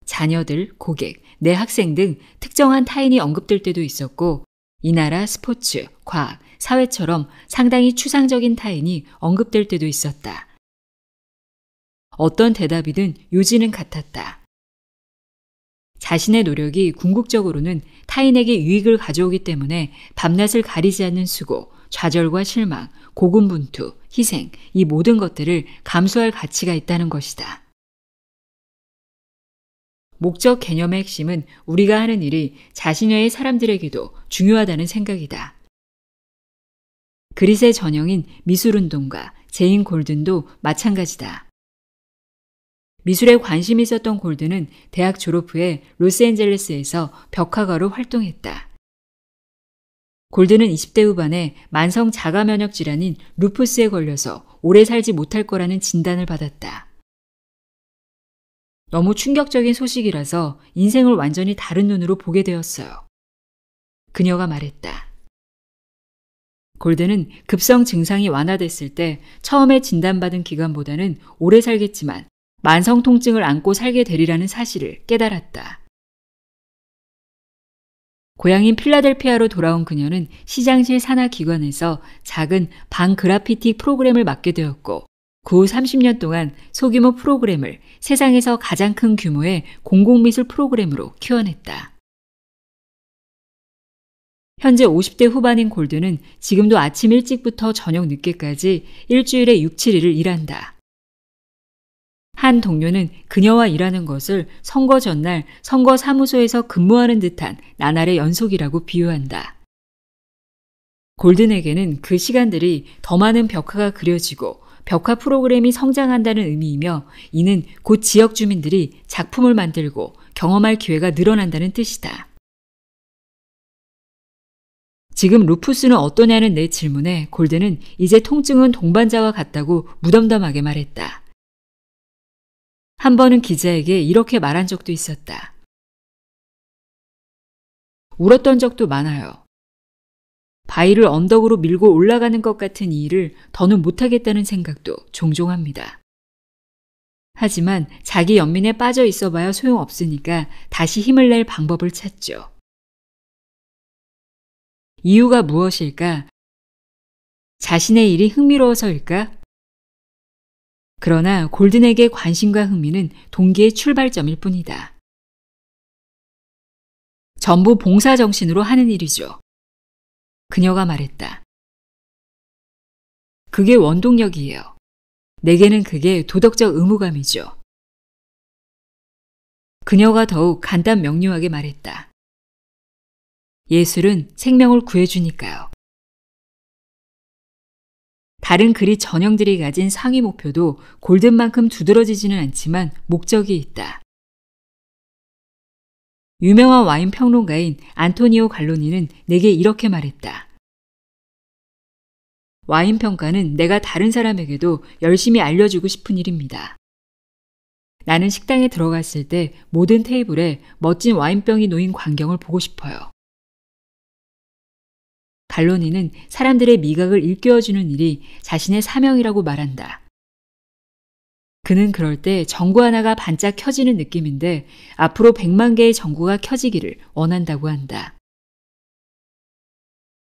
자녀들, 고객, 내 학생 등 특정한 타인이 언급될 때도 있었고, 이 나라 스포츠, 과학, 사회처럼 상당히 추상적인 타인이 언급될 때도 있었다. 어떤 대답이든 요지는 같았다. 자신의 노력이 궁극적으로는 타인에게 유익을 가져오기 때문에 밤낮을 가리지 않는 수고, 좌절과 실망, 고군분투, 희생, 이 모든 것들을 감수할 가치가 있다는 것이다. 목적 개념의 핵심은 우리가 하는 일이 자신 외의 사람들에게도 중요하다는 생각이다. 그릿의 전형인 미술운동가 제인 골든도 마찬가지다. 미술에 관심이 있었던 골든은 대학 졸업 후에 로스앤젤레스에서 벽화가로 활동했다. 골든은 20대 후반에 만성 자가 면역 질환인 루푸스에 걸려서 오래 살지 못할 거라는 진단을 받았다. 너무 충격적인 소식이라서 인생을 완전히 다른 눈으로 보게 되었어요. 그녀가 말했다. 골든은 급성 증상이 완화됐을 때 처음에 진단받은 기간보다는 오래 살겠지만 만성 통증을 안고 살게 되리라는 사실을 깨달았다. 고향인 필라델피아로 돌아온 그녀는 시장실 산하기관에서 작은 방 그래피티 프로그램을 맡게 되었고 그 후 30년 동안 소규모 프로그램을 세상에서 가장 큰 규모의 공공미술 프로그램으로 키워냈다. 현재 50대 후반인 골든은 지금도 아침 일찍부터 저녁 늦게까지 일주일에 6, 7일을 일한다. 한 동료는 그녀와 일하는 것을 선거 전날 선거 사무소에서 근무하는 듯한 나날의 연속이라고 비유한다. 골든에게는 그 시간들이 더 많은 벽화가 그려지고 벽화 프로그램이 성장한다는 의미이며 이는 곧 지역 주민들이 작품을 만들고 경험할 기회가 늘어난다는 뜻이다. 지금 루푸스는 어떠냐는 내 질문에 골든은 이제 통증은 동반자와 같다고 무덤덤하게 말했다. 한 번은 기자에게 이렇게 말한 적도 있었다. 울었던 적도 많아요. 바위를 언덕으로 밀고 올라가는 것 같은 이 일을 더는 못하겠다는 생각도 종종 합니다. 하지만 자기 연민에 빠져 있어봐야 소용없으니까 다시 힘을 낼 방법을 찾죠. 이유가 무엇일까? 자신의 일이 흥미로워서일까? 그러나 골든에게 관심과 흥미는 동기의 출발점일 뿐이다. 전부 봉사정신으로 하는 일이죠. 그녀가 말했다. 그게 원동력이에요. 내게는 그게 도덕적 의무감이죠. 그녀가 더욱 간단 명료하게 말했다. 예술은 생명을 구해주니까요. 다른 그릿 전형들이 가진 상위 목표도 골든만큼 두드러지지는 않지만 목적이 있다. 유명한 와인 평론가인 안토니오 갈로니는 내게 이렇게 말했다. 와인 평가는 내가 다른 사람에게도 열심히 알려주고 싶은 일입니다. 나는 식당에 들어갔을 때 모든 테이블에 멋진 와인병이 놓인 광경을 보고 싶어요. 갈로니는 사람들의 미각을 일깨워주는 일이 자신의 사명이라고 말한다. 그는 그럴 때 전구 하나가 반짝 켜지는 느낌인데 앞으로 100만 개의 전구가 켜지기를 원한다고 한다.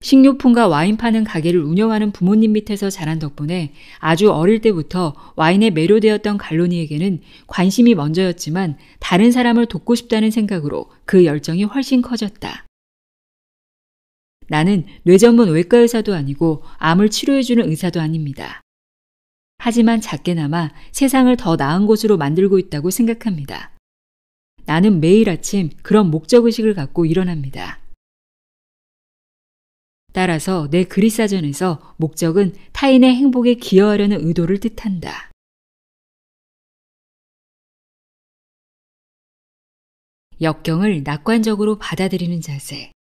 식료품과 와인 파는 가게를 운영하는 부모님 밑에서 자란 덕분에 아주 어릴 때부터 와인에 매료되었던 갈로니에게는 관심이 먼저였지만 다른 사람을 돕고 싶다는 생각으로 그 열정이 훨씬 커졌다. 나는 뇌 전문 외과 의사도 아니고 암을 치료해주는 의사도 아닙니다. 하지만 작게나마 세상을 더 나은 곳으로 만들고 있다고 생각합니다. 나는 매일 아침 그런 목적의식을 갖고 일어납니다. 따라서 내 그릿사전에서 목적은 타인의 행복에 기여하려는 의도를 뜻한다. 역경을 낙관적으로 받아들이는 자세.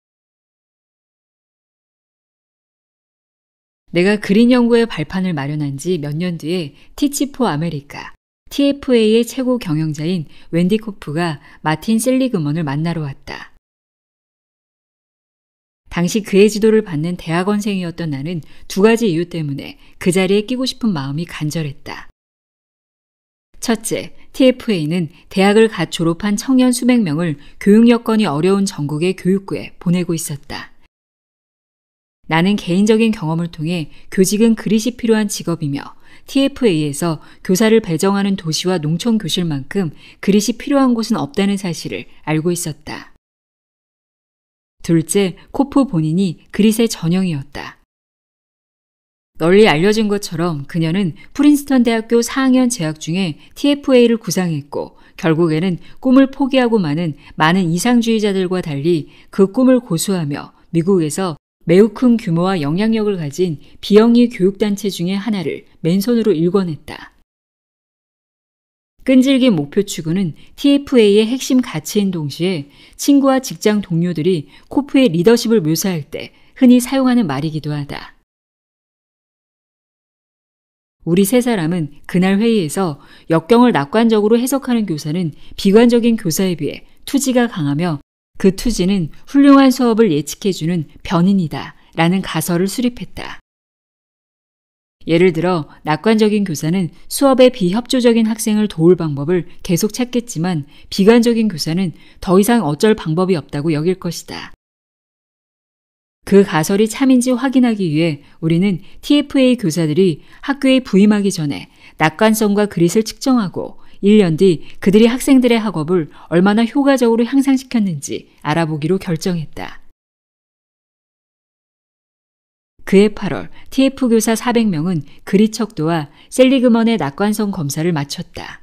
내가 그린 연구의 발판을 마련한 지 몇 년 뒤에 티치4 아메리카, TFA의 최고 경영자인 웬디 코프가 마틴 셀리그먼을 만나러 왔다. 당시 그의 지도를 받는 대학원생이었던 나는 두 가지 이유 때문에 그 자리에 끼고 싶은 마음이 간절했다. 첫째, TFA는 대학을 갓 졸업한 청년 수백 명을 교육 여건이 어려운 전국의 교육구에 보내고 있었다. 나는 개인적인 경험을 통해 교직은 그릿이 필요한 직업이며 TFA에서 교사를 배정하는 도시와 농촌 교실만큼 그릿이 필요한 곳은 없다는 사실을 알고 있었다. 둘째, 코프 본인이 그릿의 전형이었다. 널리 알려진 것처럼 그녀는 프린스턴 대학교 4학년 재학 중에 TFA를 구상했고 결국에는 꿈을 포기하고 많은 이상주의자들과 달리 그 꿈을 고수하며 미국에서 매우 큰 규모와 영향력을 가진 비영리 교육단체 중의 하나를 맨손으로 일궈냈다. 끈질긴 목표 추구는 TFA의 핵심 가치인 동시에 친구와 직장 동료들이 코프의 리더십을 묘사할 때 흔히 사용하는 말이기도 하다. 우리 세 사람은 그날 회의에서 역경을 낙관적으로 해석하는 교사는 비관적인 교사에 비해 투지가 강하며 그 투지는 훌륭한 수업을 예측해주는 변인이다 라는 가설을 수립했다. 예를 들어 낙관적인 교사는 수업에 비협조적인 학생을 도울 방법을 계속 찾겠지만 비관적인 교사는 더 이상 어쩔 방법이 없다고 여길 것이다. 그 가설이 참인지 확인하기 위해 우리는 TFA 교사들이 학교에 부임하기 전에 낙관성과 그릿을 측정하고 1년 뒤 그들이 학생들의 학업을 얼마나 효과적으로 향상시켰는지 알아보기로 결정했다. 그해 8월 TF 교사 400명은 그릿 척도와 셀리그먼의 낙관성 검사를 마쳤다.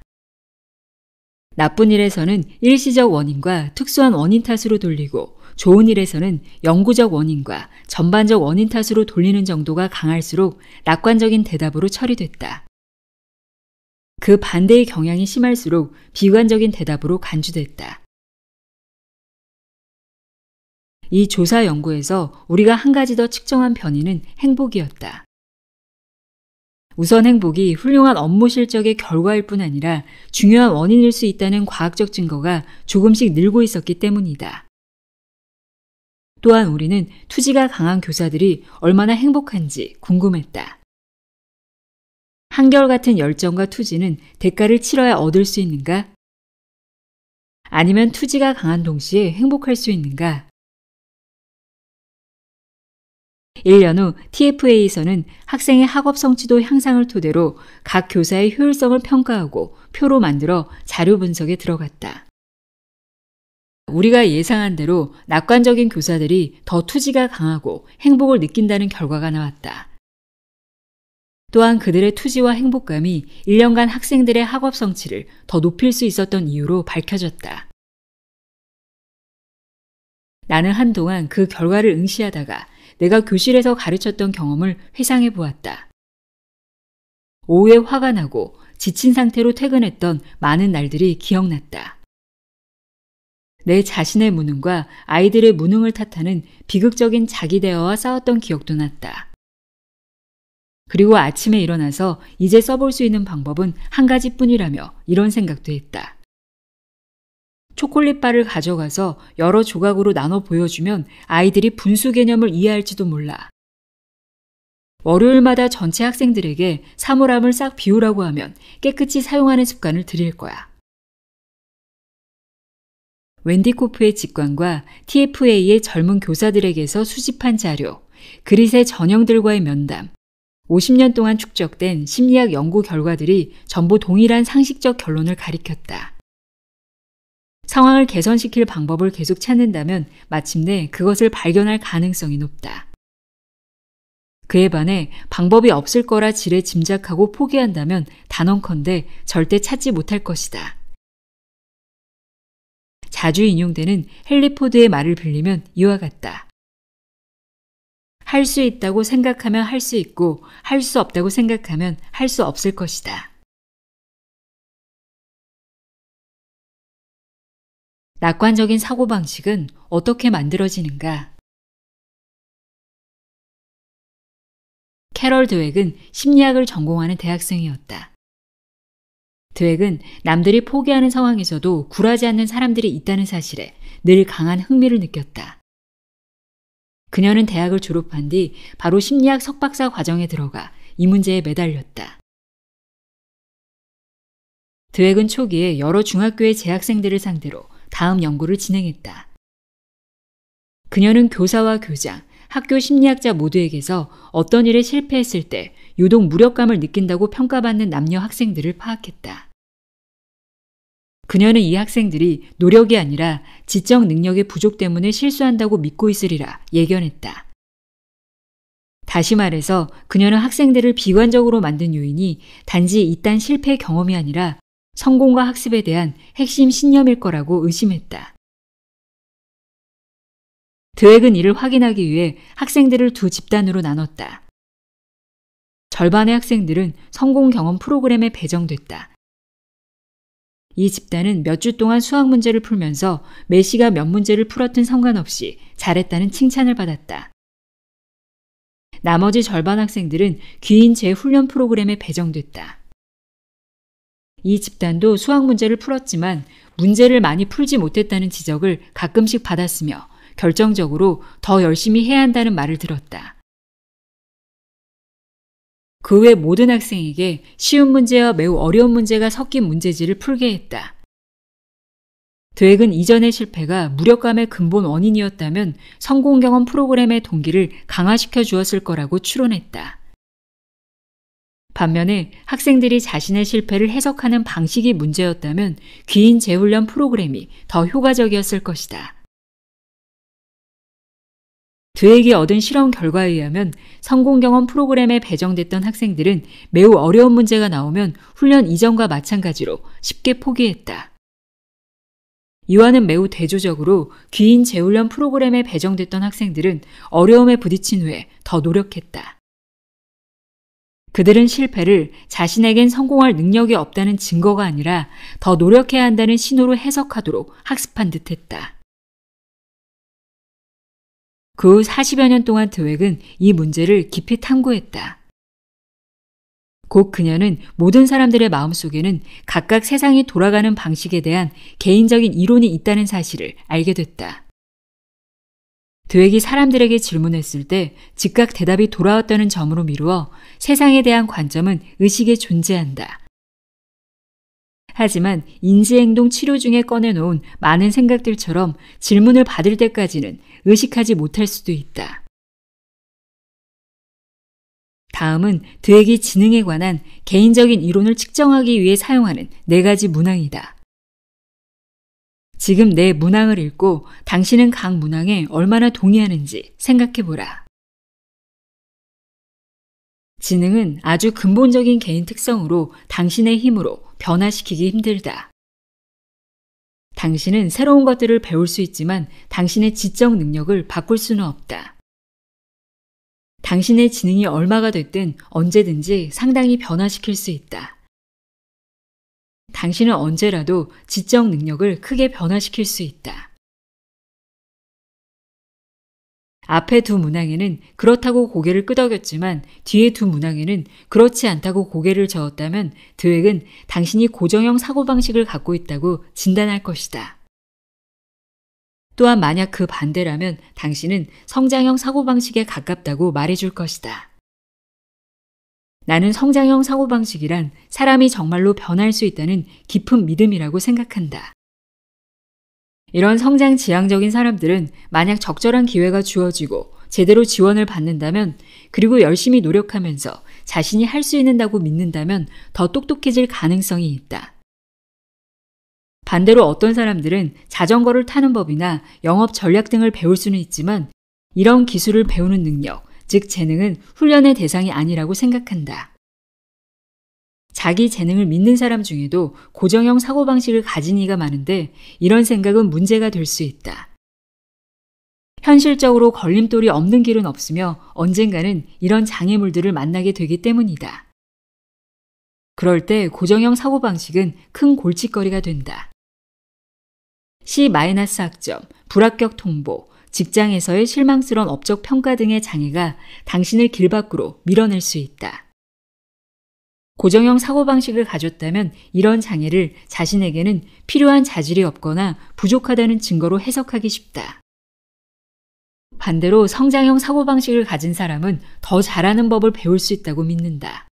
나쁜 일에서는 일시적 원인과 특수한 원인 탓으로 돌리고 좋은 일에서는 영구적 원인과 전반적 원인 탓으로 돌리는 정도가 강할수록 낙관적인 대답으로 처리됐다. 그 반대의 경향이 심할수록 비관적인 대답으로 간주됐다. 이 조사 연구에서 우리가 한 가지 더 측정한 변이는 행복이었다. 우선 행복이 훌륭한 업무 실적의 결과일 뿐 아니라 중요한 원인일 수 있다는 과학적 증거가 조금씩 늘고 있었기 때문이다. 또한 우리는 투지가 강한 교사들이 얼마나 행복한지 궁금했다. 한결같은 열정과 투지는 대가를 치러야 얻을 수 있는가? 아니면 투지가 강한 동시에 행복할 수 있는가? 1년 후 TFA에서는 학생의 학업 성취도 향상을 토대로 각 교사의 효율성을 평가하고 표로 만들어 자료 분석에 들어갔다. 우리가 예상한 대로 낙관적인 교사들이 더 투지가 강하고 행복을 느낀다는 결과가 나왔다. 또한 그들의 투지와 행복감이 1년간 학생들의 학업 성취를 더 높일 수 있었던 이유로 밝혀졌다. 나는 한동안 그 결과를 응시하다가 내가 교실에서 가르쳤던 경험을 회상해 보았다. 오후에 화가 나고 지친 상태로 퇴근했던 많은 날들이 기억났다. 내 자신의 무능과 아이들의 무능을 탓하는 비극적인 자기 대화와 싸웠던 기억도 났다. 그리고 아침에 일어나서 이제 써볼 수 있는 방법은 한 가지뿐이라며 이런 생각도 했다. 초콜릿바를 가져가서 여러 조각으로 나눠 보여주면 아이들이 분수 개념을 이해할지도 몰라. 월요일마다 전체 학생들에게 사물함을 싹 비우라고 하면 깨끗이 사용하는 습관을 들일 거야. 웬디 코프의 직관과 TFA의 젊은 교사들에게서 수집한 자료, 그릿의 전형들과의 면담, 50년 동안 축적된 심리학 연구 결과들이 전부 동일한 상식적 결론을 가리켰다. 상황을 개선시킬 방법을 계속 찾는다면 마침내 그것을 발견할 가능성이 높다. 그에 반해 방법이 없을 거라 지레 짐작하고 포기한다면 단언컨대 절대 찾지 못할 것이다. 자주 인용되는 헨리 포드의 말을 빌리면 이와 같다. 할 수 있다고 생각하면 할 수 있고 할 수 없다고 생각하면 할 수 없을 것이다. 낙관적인 사고방식은 어떻게 만들어지는가? 캐럴 드웩은 심리학을 전공하는 대학생이었다. 드웩은 남들이 포기하는 상황에서도 굴하지 않는 사람들이 있다는 사실에 늘 강한 흥미를 느꼈다. 그녀는 대학을 졸업한 뒤 바로 심리학 석박사 과정에 들어가 이 문제에 매달렸다. 드웩은 초기에 여러 중학교의 재학생들을 상대로 다음 연구를 진행했다. 그녀는 교사와 교장, 학교 심리학자 모두에게서 어떤 일에 실패했을 때 유독 무력감을 느낀다고 평가받는 남녀 학생들을 파악했다. 그녀는 이 학생들이 노력이 아니라 지적 능력의 부족 때문에 실수한다고 믿고 있으리라 예견했다. 다시 말해서 그녀는 학생들을 비관적으로 만든 요인이 단지 이딴 실패 경험이 아니라 성공과 학습에 대한 핵심 신념일 거라고 의심했다. 드웩은 이를 확인하기 위해 학생들을 두 집단으로 나눴다. 절반의 학생들은 성공 경험 프로그램에 배정됐다. 이 집단은 몇 주 동안 수학 문제를 풀면서 메시가 몇 문제를 풀었든 상관없이 잘했다는 칭찬을 받았다. 나머지 절반 학생들은 귀인 재훈련 프로그램에 배정됐다. 이 집단도 수학 문제를 풀었지만 문제를 많이 풀지 못했다는 지적을 가끔씩 받았으며 결정적으로 더 열심히 해야 한다는 말을 들었다. 그 외 모든 학생에게 쉬운 문제와 매우 어려운 문제가 섞인 문제지를 풀게 했다. 드웩은 이전의 실패가 무력감의 근본 원인이었다면 성공 경험 프로그램의 동기를 강화시켜 주었을 거라고 추론했다. 반면에 학생들이 자신의 실패를 해석하는 방식이 문제였다면 귀인 재훈련 프로그램이 더 효과적이었을 것이다. 드웩이 얻은 실험 결과에 의하면 성공 경험 프로그램에 배정됐던 학생들은 매우 어려운 문제가 나오면 훈련 이전과 마찬가지로 쉽게 포기했다. 이와는 매우 대조적으로 귀인 재훈련 프로그램에 배정됐던 학생들은 어려움에 부딪힌 후에 더 노력했다. 그들은 실패를 자신에겐 성공할 능력이 없다는 증거가 아니라 더 노력해야 한다는 신호로 해석하도록 학습한 듯했다. 그 후 40여 년 동안 드웩은 이 문제를 깊이 탐구했다. 곧 그녀는 모든 사람들의 마음속에는 각각 세상이 돌아가는 방식에 대한 개인적인 이론이 있다는 사실을 알게 됐다. 드웩이 사람들에게 질문했을 때 즉각 대답이 돌아왔다는 점으로 미루어 세상에 대한 관점은 의식에 존재한다. 하지만 인지행동 치료 중에 꺼내놓은 많은 생각들처럼 질문을 받을 때까지는 의식하지 못할 수도 있다. 다음은 드웩이 지능에 관한 개인적인 이론을 측정하기 위해 사용하는 4가지 문항이다. 지금 내 문항을 읽고 당신은 각 문항에 얼마나 동의하는지 생각해보라. 지능은 아주 근본적인 개인 특성으로 당신의 힘으로 변화시키기 힘들다. 당신은 새로운 것들을 배울 수 있지만 당신의 지적 능력을 바꿀 수는 없다. 당신의 지능이 얼마가 됐든 언제든지 상당히 변화시킬 수 있다. 당신은 언제라도 지적 능력을 크게 변화시킬 수 있다. 앞에 두 문항에는 그렇다고 고개를 끄덕였지만 뒤에 두 문항에는 그렇지 않다고 고개를 저었다면 드웩은 당신이 고정형 사고방식을 갖고 있다고 진단할 것이다. 또한 만약 그 반대라면 당신은 성장형 사고방식에 가깝다고 말해줄 것이다. 나는 성장형 사고방식이란 사람이 정말로 변할 수 있다는 깊은 믿음이라고 생각한다. 이런 성장 지향적인 사람들은 만약 적절한 기회가 주어지고 제대로 지원을 받는다면 그리고 열심히 노력하면서 자신이 할 수 있는다고 믿는다면 더 똑똑해질 가능성이 있다. 반대로 어떤 사람들은 자전거를 타는 법이나 영업 전략 등을 배울 수는 있지만 이런 기술을 배우는 능력, 즉 재능은 훈련의 대상이 아니라고 생각한다. 자기 재능을 믿는 사람 중에도 고정형 사고방식을 가진 이가 많은데 이런 생각은 문제가 될 수 있다. 현실적으로 걸림돌이 없는 길은 없으며 언젠가는 이런 장애물들을 만나게 되기 때문이다. 그럴 때 고정형 사고방식은 큰 골칫거리가 된다. C- 학점, 불합격 통보, 직장에서의 실망스러운 업적 평가 등의 장애가 당신을 길 밖으로 밀어낼 수 있다. 고정형 사고방식을 가졌다면 이런 장애를 자신에게는 필요한 자질이 없거나 부족하다는 증거로 해석하기 쉽다. 반대로 성장형 사고방식을 가진 사람은 더 잘하는 법을 배울 수 있다고 믿는다.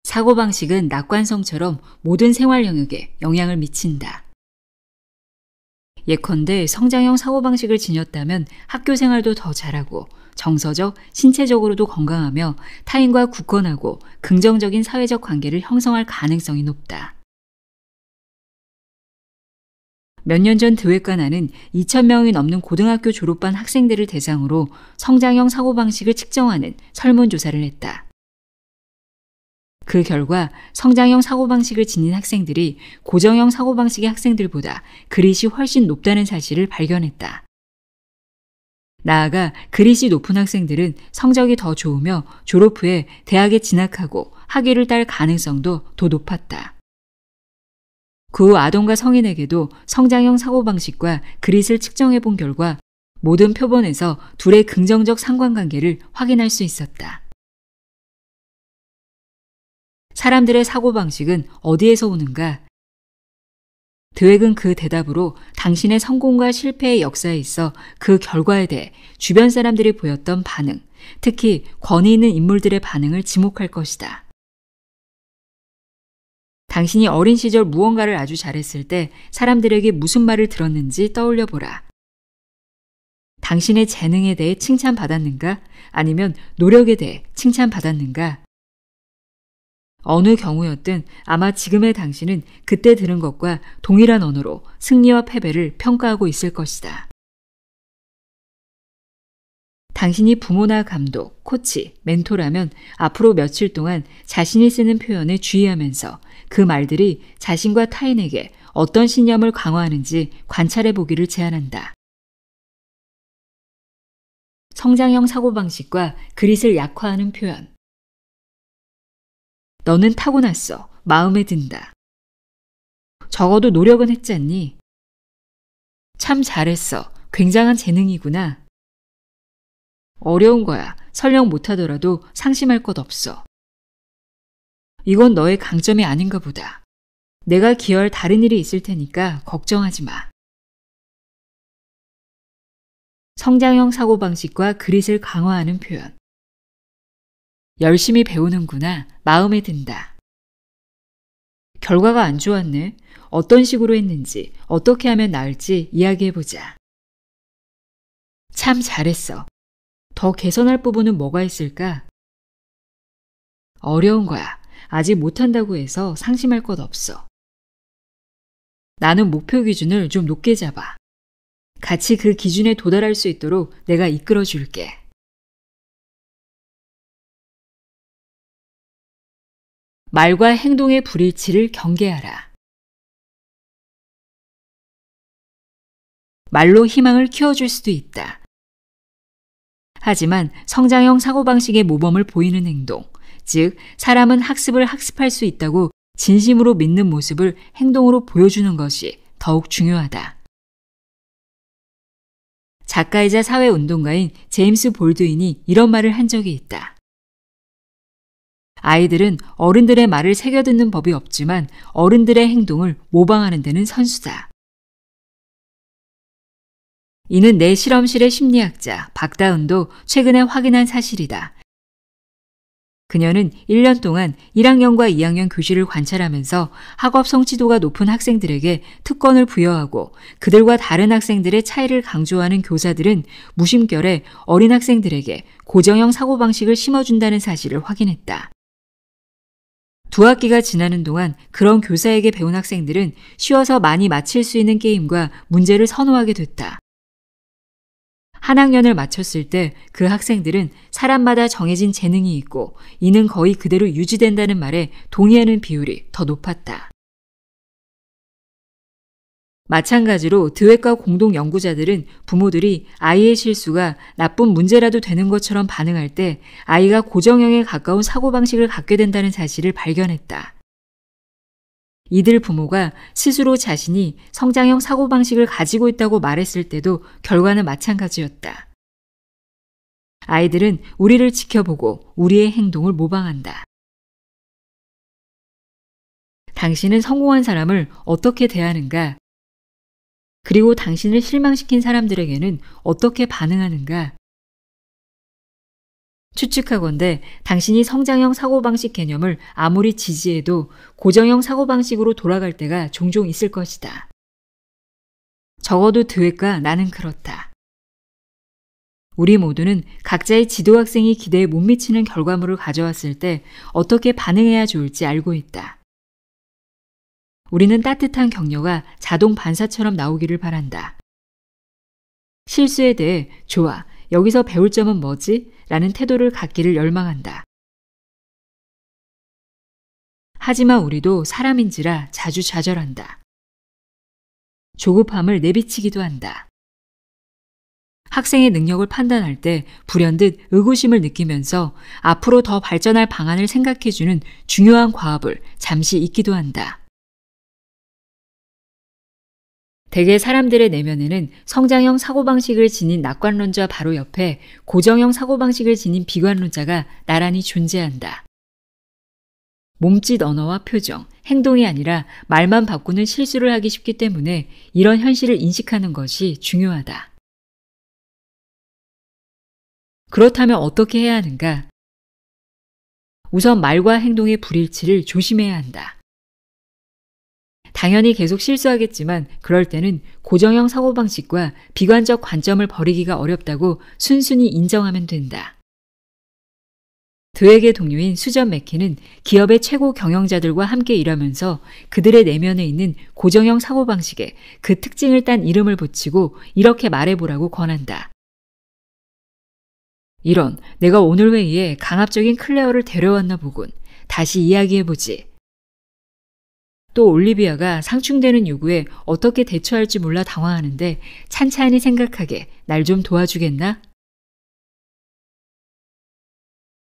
사고방식은 낙관성처럼 모든 생활 영역에 영향을 미친다. 예컨대 성장형 사고방식을 지녔다면 학교 생활도 더 잘하고 정서적, 신체적으로도 건강하며 타인과 굳건하고 긍정적인 사회적 관계를 형성할 가능성이 높다. 몇 년 전 드웨과 나는 2,000명이 넘는 고등학교 졸업반 학생들을 대상으로 성장형 사고방식을 측정하는 설문조사를 했다. 그 결과 성장형 사고방식을 지닌 학생들이 고정형 사고방식의 학생들보다 그릿이 훨씬 높다는 사실을 발견했다. 나아가 그릿이 높은 학생들은 성적이 더 좋으며 졸업 후에 대학에 진학하고 학위를 딸 가능성도 더 높았다. 그 후 아동과 성인에게도 성장형 사고방식과 그릿을 측정해 본 결과 모든 표본에서 둘의 긍정적 상관관계를 확인할 수 있었다. 사람들의 사고방식은 어디에서 오는가? 드웩은 그 대답으로 당신의 성공과 실패의 역사에 있어 그 결과에 대해 주변 사람들이 보였던 반응, 특히 권위 있는 인물들의 반응을 지목할 것이다. 당신이 어린 시절 무언가를 아주 잘했을 때 사람들에게 무슨 말을 들었는지 떠올려 보라. 당신의 재능에 대해 칭찬받았는가? 아니면 노력에 대해 칭찬받았는가? 어느 경우였든 아마 지금의 당신은 그때 들은 것과 동일한 언어로 승리와 패배를 평가하고 있을 것이다. 당신이 부모나 감독, 코치, 멘토라면 앞으로 며칠 동안 자신이 쓰는 표현에 주의하면서 그 말들이 자신과 타인에게 어떤 신념을 강화하는지 관찰해 보기를 제안한다. 성장형 사고방식과 그릿을 약화하는 표현. 너는 타고났어. 마음에 든다. 적어도 노력은 했잖니. 참 잘했어. 굉장한 재능이구나. 어려운 거야. 설령 못하더라도 상심할 것 없어. 이건 너의 강점이 아닌가 보다. 내가 기여할 다른 일이 있을 테니까 걱정하지 마. 성장형 사고방식과 그릿을 강화하는 표현. 열심히 배우는구나. 마음에 든다. 결과가 안 좋았네. 어떤 식으로 했는지, 어떻게 하면 나을지 이야기해보자. 참 잘했어. 더 개선할 부분은 뭐가 있을까? 어려운 거야. 아직 못한다고 해서 상심할 것 없어. 나는 목표 기준을 좀 높게 잡아. 같이 그 기준에 도달할 수 있도록 내가 이끌어 줄게. 말과 행동의 불일치를 경계하라. 말로 희망을 키워줄 수도 있다. 하지만 성장형 사고방식의 모범을 보이는 행동, 즉 사람은 학습을 학습할 수 있다고 진심으로 믿는 모습을 행동으로 보여주는 것이 더욱 중요하다. 작가이자 사회운동가인 제임스 볼드윈이 이런 말을 한 적이 있다. 아이들은 어른들의 말을 새겨듣는 법이 없지만 어른들의 행동을 모방하는 데는 선수다. 이는 내 실험실의 심리학자 박다운도 최근에 확인한 사실이다. 그녀는 1년 동안 1학년과 2학년 교실을 관찰하면서 학업 성취도가 높은 학생들에게 특권을 부여하고 그들과 다른 학생들의 차이를 강조하는 교사들은 무심결에 어린 학생들에게 고정형 사고방식을 심어준다는 사실을 확인했다. 2학기가 지나는 동안 그런 교사에게 배운 학생들은 쉬워서 많이 맞힐 수 있는 게임과 문제를 선호하게 됐다. 한 학년을 마쳤을 때 그 학생들은 사람마다 정해진 재능이 있고 이는 거의 그대로 유지된다는 말에 동의하는 비율이 더 높았다. 마찬가지로 드웩과 공동 연구자들은 부모들이 아이의 실수가 나쁜 문제라도 되는 것처럼 반응할 때 아이가 고정형에 가까운 사고방식을 갖게 된다는 사실을 발견했다. 이들 부모가 스스로 자신이 성장형 사고방식을 가지고 있다고 말했을 때도 결과는 마찬가지였다. 아이들은 우리를 지켜보고 우리의 행동을 모방한다. 당신은 성공한 사람을 어떻게 대하는가? 그리고 당신을 실망시킨 사람들에게는 어떻게 반응하는가? 추측하건대 당신이 성장형 사고방식 개념을 아무리 지지해도 고정형 사고방식으로 돌아갈 때가 종종 있을 것이다. 적어도 드웨과 나는 그렇다. 우리 모두는 각자의 지도학생이 기대에 못 미치는 결과물을 가져왔을 때 어떻게 반응해야 좋을지 알고 있다. 우리는 따뜻한 격려가 자동 반사처럼 나오기를 바란다. 실수에 대해 좋아, 여기서 배울 점은 뭐지? 라는 태도를 갖기를 열망한다. 하지만 우리도 사람인지라 자주 좌절한다. 조급함을 내비치기도 한다. 학생의 능력을 판단할 때 불현듯 의구심을 느끼면서 앞으로 더 발전할 방안을 생각해주는 중요한 과업을 잠시 잊기도 한다. 대개 사람들의 내면에는 성장형 사고방식을 지닌 낙관론자 바로 옆에 고정형 사고방식을 지닌 비관론자가 나란히 존재한다. 몸짓 언어와 표정, 행동이 아니라 말만 바꾸는 실수를 하기 쉽기 때문에 이런 현실을 인식하는 것이 중요하다. 그렇다면 어떻게 해야 하는가? 우선 말과 행동의 불일치를 조심해야 한다. 당연히 계속 실수하겠지만 그럴 때는 고정형 사고방식과 비관적 관점을 버리기가 어렵다고 순순히 인정하면 된다. 드웨의 동료인 수전 맥키는 기업의 최고 경영자들과 함께 일하면서 그들의 내면에 있는 고정형 사고방식에 그 특징을 딴 이름을 붙이고 이렇게 말해보라고 권한다. 이런, 내가 오늘 회의에 강압적인 클레어를 데려왔나 보군. 다시 이야기해보지. 또 올리비아가 상충되는 요구에 어떻게 대처할지 몰라 당황하는데 찬찬히 생각하게 날 좀 도와주겠나?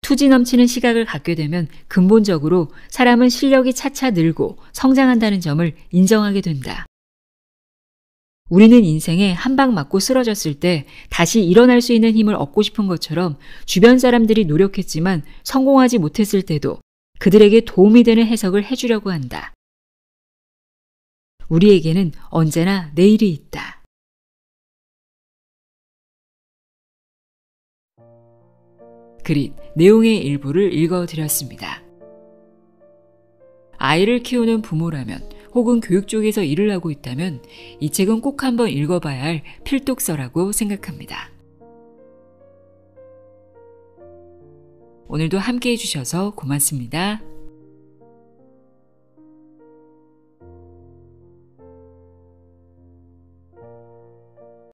투지 넘치는 시각을 갖게 되면 근본적으로 사람은 실력이 차차 늘고 성장한다는 점을 인정하게 된다. 우리는 인생에 한 방 맞고 쓰러졌을 때 다시 일어날 수 있는 힘을 얻고 싶은 것처럼 주변 사람들이 노력했지만 성공하지 못했을 때도 그들에게 도움이 되는 해석을 해주려고 한다. 우리에게는 언제나 내일이 있다. 그릿, 내용의 일부를 읽어드렸습니다. 아이를 키우는 부모라면 혹은 교육 쪽에서 일을 하고 있다면 이 책은 꼭 한번 읽어봐야 할 필독서라고 생각합니다. 오늘도 함께 해주셔서 고맙습니다.